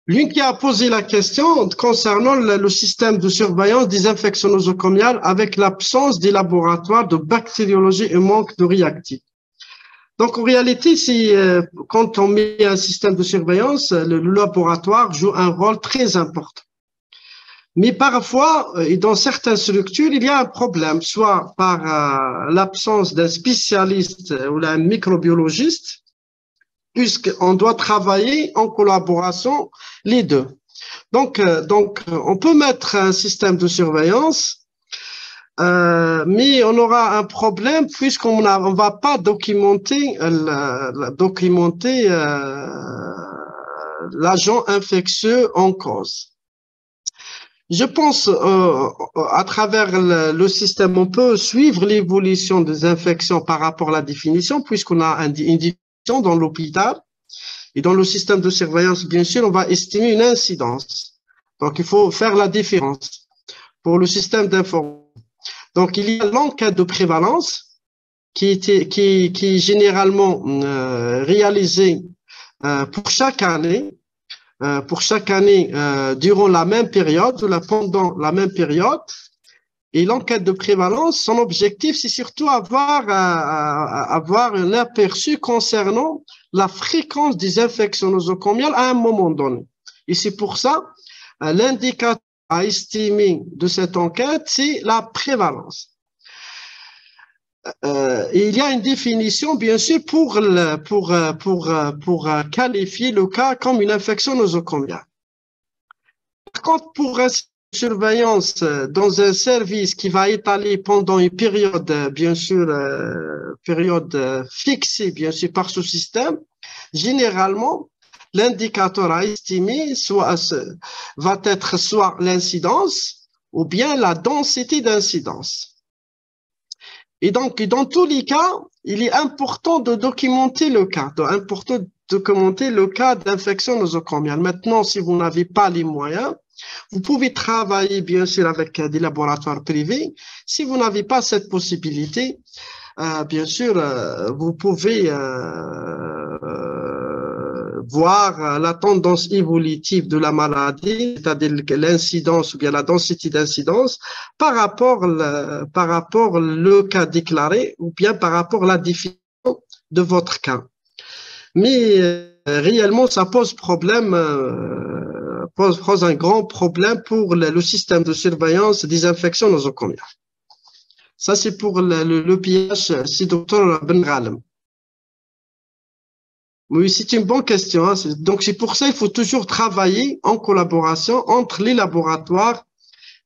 L'une qui a posé la question concernant le système de surveillance des infections nosocomiales avec l'absence des laboratoires de bactériologie et manque de réactifs. Donc, en réalité, quand on met un système de surveillance, le laboratoire joue un rôle très important. Mais parfois, et dans certaines structures, il y a un problème, soit par l'absence d'un spécialiste ou d'un microbiologiste, puisqu'on doit travailler en collaboration les deux. Donc, on peut mettre un système de surveillance, mais on aura un problème puisqu'on ne va pas documenter l'agent infectieux en cause. Je pense à travers le système, on peut suivre l'évolution des infections par rapport à la définition, puisqu'on a une définition dans l'hôpital. Et dans le système de surveillance, bien sûr, on va estimer une incidence. Donc, il faut faire la différence pour le système d'information. Donc, il y a l'enquête de prévalence qui est généralement réalisée pour chaque année durant la même période ou pendant la même période. Et l'enquête de prévalence, son objectif, c'est surtout avoir un aperçu concernant la fréquence des infections nosocomiales à un moment donné. Et c'est pour ça, l'indicateur à estimer de cette enquête, c'est la prévalence. Et il y a une définition, bien sûr, pour qualifier le cas comme une infection nosocomiale. Par contre, pour un surveillance dans un service qui va étaler pendant une période, bien sûr, fixée, bien sûr, par ce système, généralement, l'indicateur à estimer va être soit l'incidence ou bien la densité d'incidence. Et donc, dans tous les cas, il est important de documenter le cas, d'infection nosocomiale. Maintenant, si vous n'avez pas les moyens, vous pouvez travailler bien sûr avec des laboratoires privés. Si vous n'avez pas cette possibilité, bien sûr, vous pouvez voir la tendance évolutive de la maladie, c'est-à-dire l'incidence ou bien la densité d'incidence par rapport le cas déclaré ou bien par rapport à la définition de votre cas. Mais réellement, ça pose un grand problème pour le système de surveillance des infections nosocomiales. Ça, c'est pour le PH, c'est Dr Ben Ghalem. Oui, c'est une bonne question. Hein. Donc, c'est pour ça qu'il faut toujours travailler en collaboration entre les laboratoires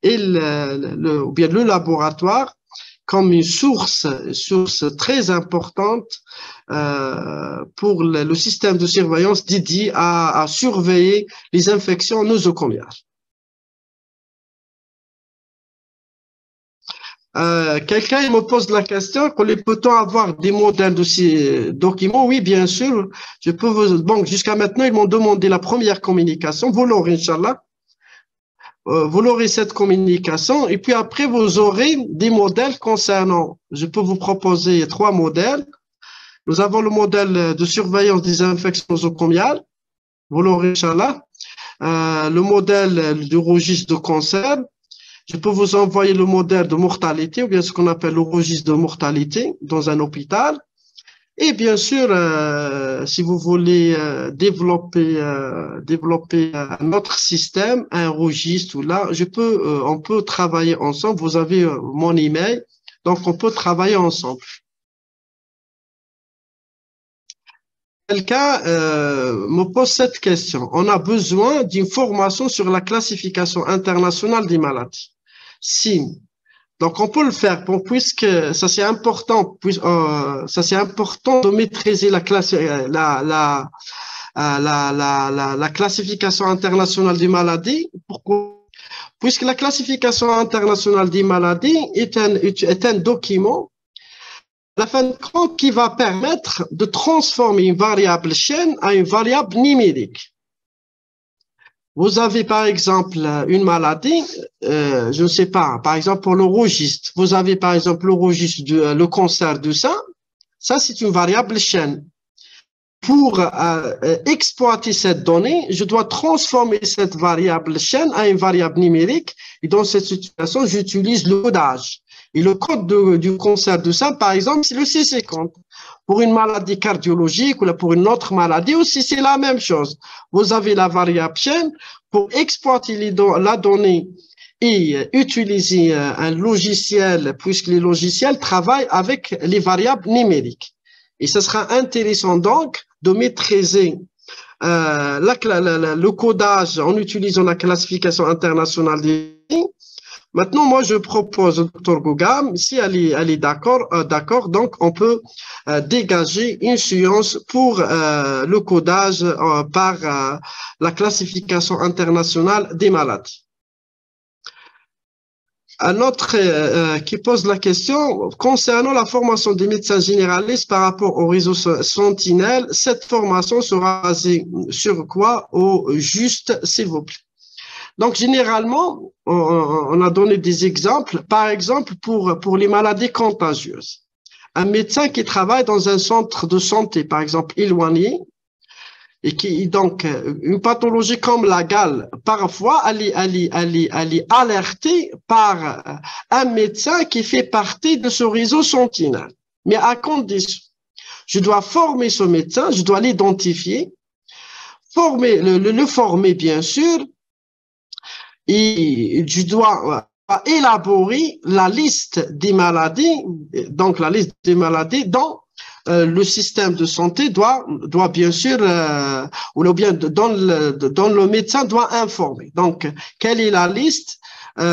et ou bien le laboratoire comme une source très importante pour le système de surveillance dédié à surveiller les infections nosocomiales. Quelqu'un me pose la question, peut-on avoir des modèles de ces documents? Oui, bien sûr. Je peux bon, jusqu'à maintenant, ils m'ont demandé la première communication. Vous l'aurez, Inch'Allah. Vous l'aurez cette communication et puis après, vous aurez des modèles concernant. Je peux vous proposer 3 modèles. Nous avons le modèle de surveillance des infections nosocomiales. Vous l'aurez, Inch'Allah. Le modèle du registre de cancer. Je peux vous envoyer le modèle de mortalité ou bien ce qu'on appelle le registre de mortalité dans un hôpital. Et bien sûr, si vous voulez développer un autre système, un registre ou là, on peut travailler ensemble. Vous avez mon email, donc on peut travailler ensemble. Quelqu'un me pose cette question. On a besoin d'une formation sur la classification internationale des maladies. Si. Donc, on peut le faire puisque ça c'est important, de maîtriser la classification internationale des maladies. Pourquoi? Puisque la classification internationale des maladies est un document à la fin de compte qui va permettre de transformer une variable chaîne à une variable numérique. Vous avez par exemple une maladie, je ne sais pas, par exemple pour le registre, vous avez par exemple le registre le cancer du sein, ça c'est une variable chaîne. pour exploiter cette donnée, je dois transformer cette variable chaîne à une variable numérique. Et dans cette situation, j'utilise le codage. Et le code du cancer du sein, par exemple, c'est le C50. Pour une maladie cardiologique ou pour une autre maladie aussi, c'est la même chose. Vous avez la variable chaîne pour exploiter la donnée et utiliser un logiciel, puisque les logiciels travaillent avec les variables numériques. Et ce sera intéressant donc de maîtriser le codage en utilisant la classification internationale des lignes. Maintenant, moi, je propose au Dr Gougam, si elle est d'accord, donc on peut dégager une séance pour le codage par la classification internationale des maladies. Un autre qui pose la question concernant la formation des médecins généralistes par rapport au réseau Sentinelle, cette formation sera basée sur quoi au juste, s'il vous plaît? Donc, généralement, on a donné des exemples. Par exemple, pour les maladies contagieuses, un médecin qui travaille dans un centre de santé, par exemple, éloigné, et qui, donc, une pathologie comme la gale, parfois, elle est alertée par un médecin qui fait partie de ce réseau Sentinelle. Mais à condition, je dois former ce médecin, je dois l'identifier, le former, bien sûr, et je dois élaborer la liste des maladies, donc la liste des maladies dont le système de santé doit bien sûr, ou bien dont le médecin doit informer. Donc, quelle est la liste des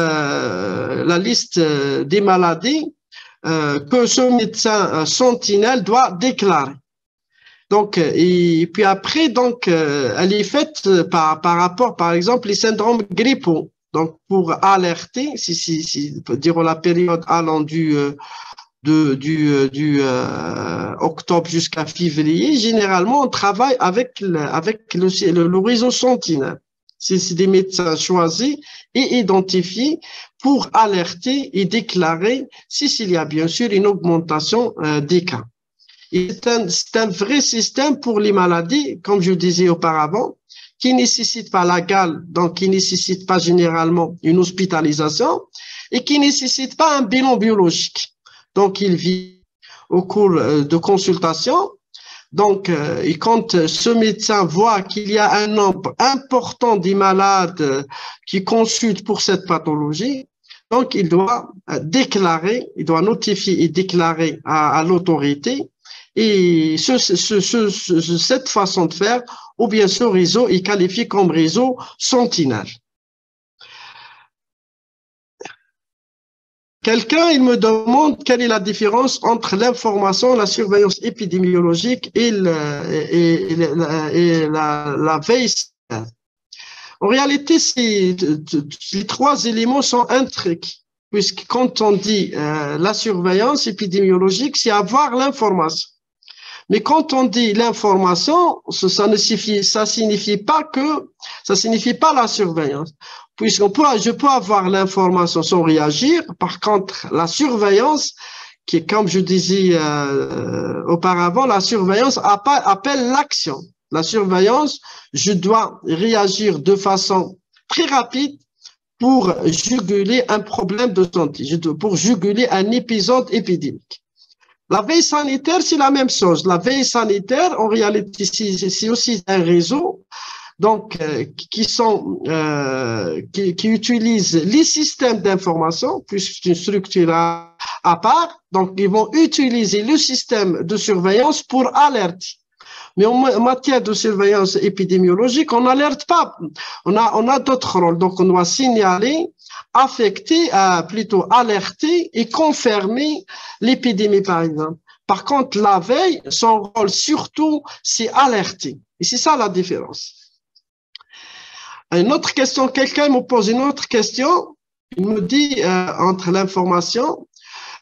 maladies que ce médecin sentinelle doit déclarer. Donc, et puis après, donc, elle est faite par rapport, par exemple, les syndromes grippaux. Donc, pour alerter, durant la période allant du octobre jusqu'à février, généralement, on travaille avec le réseau Sentinelle. C'est des médecins choisis et identifiés pour alerter et déclarer s'il y a bien sûr une augmentation des cas. C'est un vrai système pour les maladies, comme je disais auparavant, qui ne nécessite pas la gale, donc qui ne nécessite pas généralement une hospitalisation et qui ne nécessite pas un bilan biologique. Donc, il vit au cours de consultation. Donc, et quand ce médecin voit qu'il y a un nombre important des malades qui consultent pour cette pathologie, donc il doit déclarer, il doit notifier et déclarer à l'autorité. Et cette façon de faire, ou bien ce réseau est qualifié comme réseau Sentinelle. Quelqu'un, il me demande quelle est la différence entre l'information, la surveillance épidémiologique et la veille. En réalité, les trois éléments sont intriqués, puisque quand on dit la surveillance épidémiologique, c'est avoir l'information. Mais quand on dit l'information, ça signifie pas la surveillance. Je peux avoir l'information sans réagir. Par contre, la surveillance, qui est, comme je disais auparavant, la surveillance appelle l'action. La surveillance, je dois réagir de façon très rapide pour juguler un problème de santé, pour juguler un épisode épidémique. La veille sanitaire, c'est la même chose. La veille sanitaire, en réalité, c'est aussi un réseau, donc qui utilisent les systèmes d'information, puisque c'est une structure à part. Donc, ils vont utiliser le système de surveillance pour alerter. Mais en matière de surveillance épidémiologique, on n'alerte pas. On a d'autres rôles. Donc, on doit signaler, affecter, plutôt alerter et confirmer l'épidémie, par exemple. Par contre, la veille, son rôle surtout, c'est alerter. Et c'est ça la différence. Une autre question, quelqu'un me pose une autre question. Il me dit, entre l'information,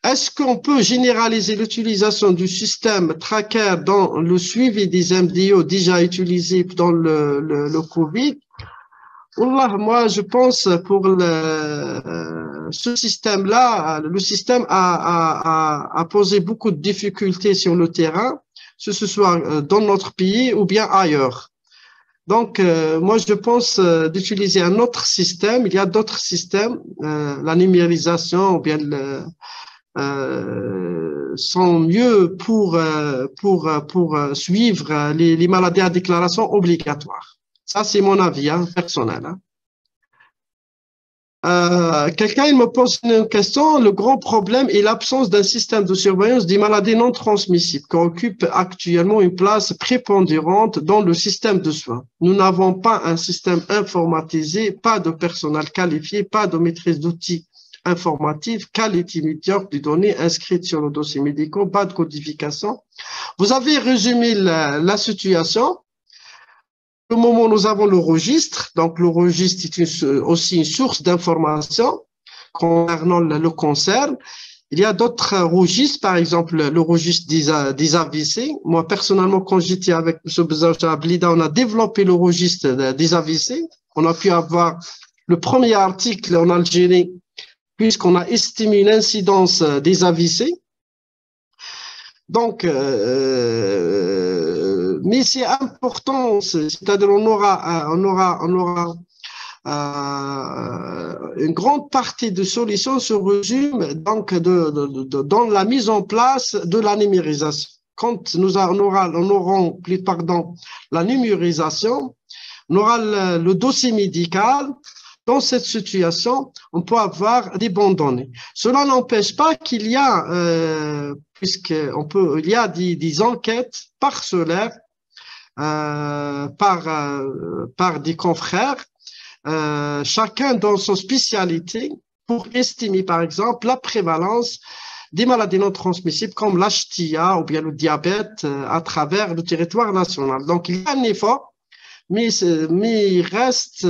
est-ce qu'on peut généraliser l'utilisation du système tracker dans le suivi des MDO déjà utilisés dans le Covid? Moi, je pense pour ce système-là, le système a posé beaucoup de difficultés sur le terrain, que ce soit dans notre pays ou bien ailleurs. Donc, moi, je pense d'utiliser un autre système. Il y a d'autres systèmes, la numérisation ou bien sont mieux pour suivre les maladies à déclaration obligatoire. Ça, c'est mon avis personnel. Quelqu'un il me pose une question. Le grand problème est l'absence d'un système de surveillance des maladies non transmissibles qui occupe actuellement une place prépondérante dans le système de soins. Nous n'avons pas un système informatisé, pas de personnel qualifié, pas de maîtrise d'outils informatifs, qualité médiocre des données inscrites sur le dossier médical, pas de codification. Vous avez résumé la situation. Au moment où nous avons le registre, donc le registre est aussi une source d'information concernant le cancer. Il y a d'autres registres, par exemple le registre des AVC. Moi, personnellement, quand j'étais avec M. Bezaoucha Blida, on a développé le registre des AVC. On a pu avoir le premier article en Algérie, puisqu'on a estimé l'incidence des AVC. Donc, mais c'est important, c'est-à-dire on aura une grande partie de solutions se résume donc dans la mise en place de la numérisation. Quand nous aurons plus pardon la numérisation, on aura le dossier médical. Dans cette situation, on peut avoir des bonnes données. Cela n'empêche pas qu'il y a, il y a des enquêtes parcellaires par des confrères, chacun dans son spécialité, pour estimer, par exemple, la prévalence des maladies non transmissibles comme l'HTA ou bien le diabète à travers le territoire national. Donc, il y a un effort. Mais il reste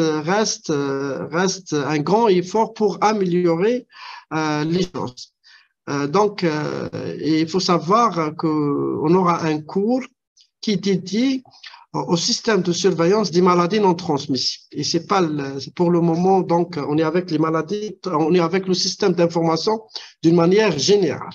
un grand effort pour améliorer les choses. Donc, il faut savoir qu'on aura un cours qui est dédié au système de surveillance des maladies non transmissibles. Et c'est pas pour le moment, donc, on est avec les maladies, on est avec le système d'information d'une manière générale.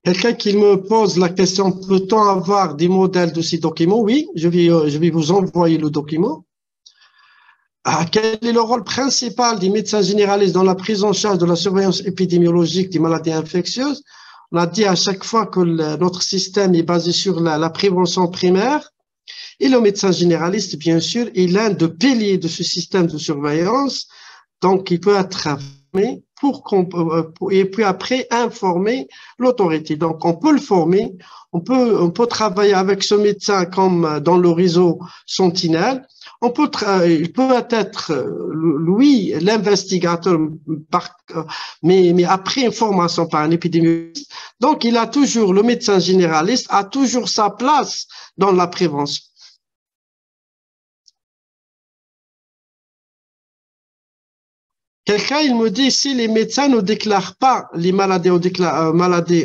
Quelqu'un qui me pose la question, peut-on avoir des modèles de ces documents? Oui, je vais vous envoyer le document. Quel est le rôle principal des médecins généralistes dans la prise en charge de la surveillance épidémiologique des maladies infectieuses? On a dit à chaque fois que notre système est basé sur la prévention primaire et le médecin généraliste, bien sûr, est l'un des piliers de ce système de surveillance. Donc, il peut être formé et puis après informer l'autorité. Donc, on peut le former, on peut travailler avec ce médecin comme dans le réseau Sentinelle. Il peut être, lui, l'investigateur, mais après information par un épidémiologiste. Donc, le médecin généraliste a toujours sa place dans la prévention. Quelqu'un, il me dit, si les médecins ne déclarent pas les maladies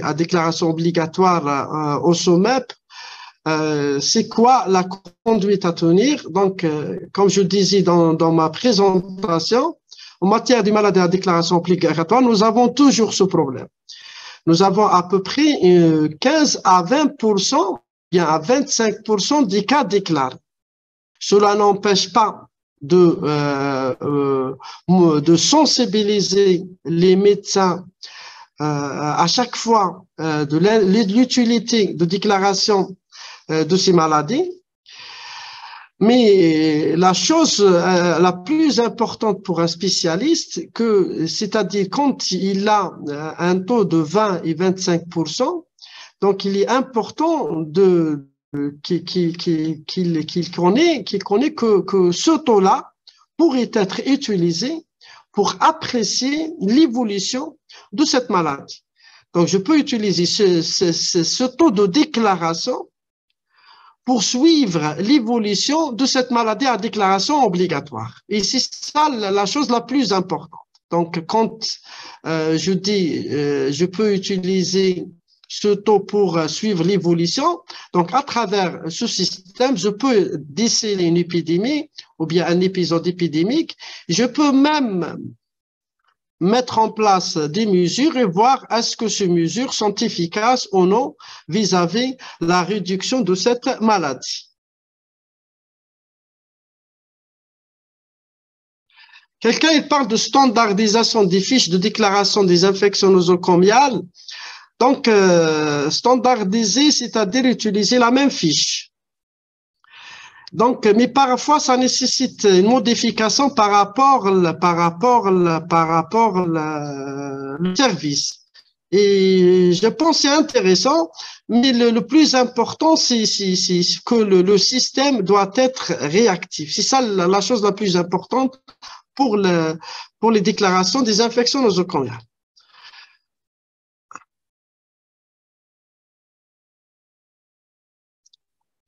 à déclaration obligatoire au SOMEP, c'est quoi la conduite à tenir? Donc, comme je disais dans ma présentation, en matière de maladies à déclaration obligatoire, nous avons toujours ce problème. Nous avons à peu près 15 à 20%, bien à 25% des cas déclarés. Cela n'empêche pas de sensibiliser les médecins à chaque fois de l'utilité de déclaration de ces maladies. Mais la chose la plus importante pour un spécialiste, c'est-à-dire quand il a un taux de 20 et 25%, donc il est important qu'il connaît que ce taux-là pourrait être utilisé pour apprécier l'évolution de cette maladie. Donc, je peux utiliser ce taux de déclaration pour suivre l'évolution de cette maladie à déclaration obligatoire. Et c'est ça la chose la plus importante. Donc, quand je dis je peux utiliser ce taux pour suivre l'évolution, donc à travers ce système, je peux déceler une épidémie ou bien un épisode épidémique. Je peux même mettre en place des mesures et voir est-ce que ces mesures sont efficaces ou non vis-à-vis la réduction de cette maladie. Quelqu'un il parle de standardisation des fiches de déclaration des infections nosocomiales. Donc, standardiser, c'est-à-dire utiliser la même fiche. Donc, mais parfois, ça nécessite une modification par rapport le service. Et je pense que c'est intéressant, mais le plus important, c'est que le système doit être réactif. C'est ça la chose la plus importante pour les déclarations des infections nosocomiales.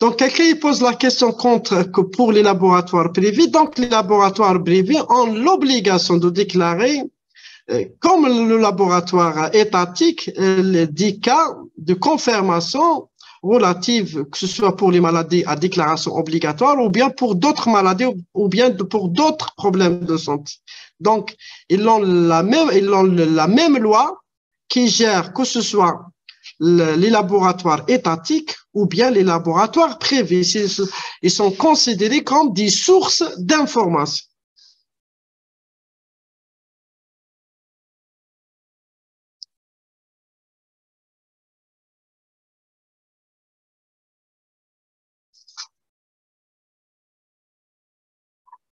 Donc, quelqu'un pose la question que pour les laboratoires privés. Donc, les laboratoires privés ont l'obligation de déclarer, comme le laboratoire étatique, des cas de confirmation relative, que ce soit pour les maladies à déclaration obligatoire ou bien pour d'autres maladies ou bien pour d'autres problèmes de santé. Donc, ils ont la même loi qui gère que ce soit les laboratoires étatiques ou bien les laboratoires privés. Ils sont considérés comme des sources d'information.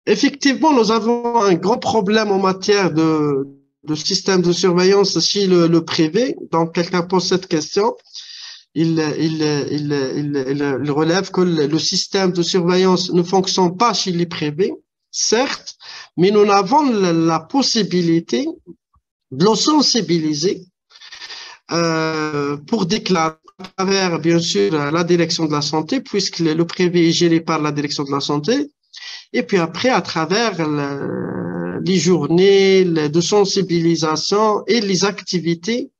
Effectivement, nous avons un grand problème en matière de système de surveillance chez le privé. Donc, quelqu'un pose cette question. Il relève que le système de surveillance ne fonctionne pas chez les privés, certes, mais nous avons la possibilité de le sensibiliser pour déclarer à travers, bien sûr, la direction de la santé, puisque le privé est géré par la direction de la santé, et puis après, à travers les journées de sensibilisation et les activités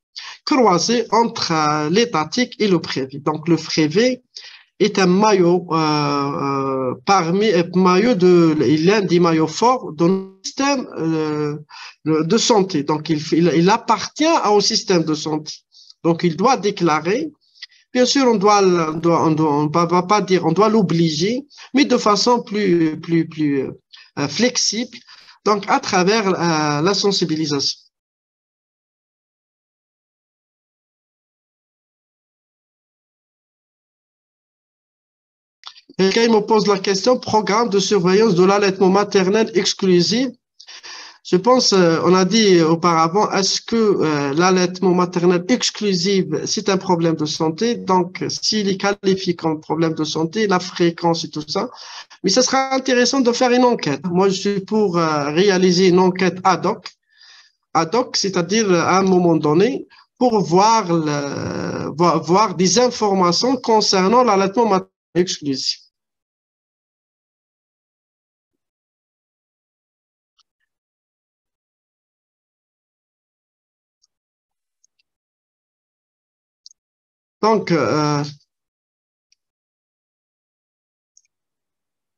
croisées entre l'étatique et le privé. Donc, le privé est un maillot l'un des maillots forts de notre système de santé. Donc, il appartient au système de santé. Donc, il doit déclarer. Bien sûr, on va pas dire, on doit l'obliger, mais de façon plus flexible. Donc, à travers la sensibilisation. Quelqu'un me pose la question, programme de surveillance de l'allaitement maternel exclusif. Je pense, on a dit auparavant, est-ce que l'allaitement maternel exclusif, c'est un problème de santé? Donc, s'il est qualifié comme problème de santé, la fréquence et tout ça. Mais ce sera intéressant de faire une enquête. Moi, je suis pour réaliser une enquête ad hoc, c'est-à-dire à un moment donné, pour voir des informations concernant l'allaitement maternel exclusif. Donc,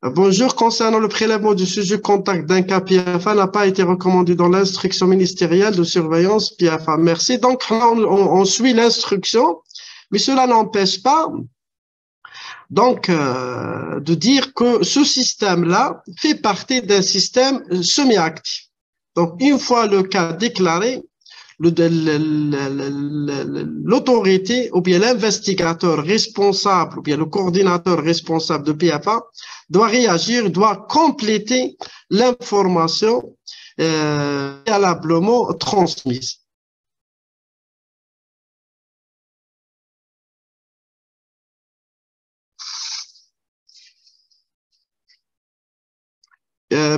bonjour, concernant le prélèvement du sujet contact d'un cas PFA n'a pas été recommandé dans l'instruction ministérielle de surveillance PFA. Merci. Donc, là, on suit l'instruction, mais cela n'empêche pas donc de dire que ce système-là fait partie d'un système semi-actif. Donc, une fois le cas déclaré, l'autorité ou bien l'investigateur responsable ou bien le coordinateur responsable de PFA doit réagir, doit compléter l'information préalablement transmise.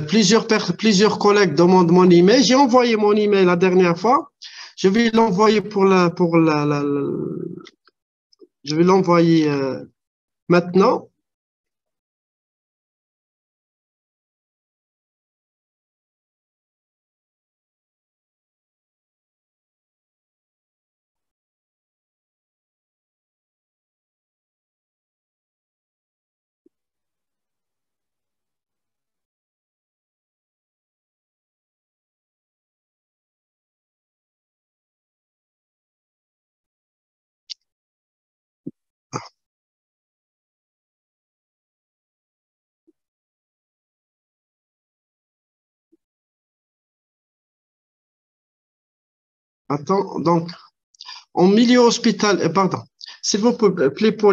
Plusieurs collègues demandent mon email. J'ai envoyé mon email la dernière fois. Je vais l'envoyer je vais l'envoyer maintenant. Attends, donc, en milieu hospitalier, pardon, s'il vous plaît, pour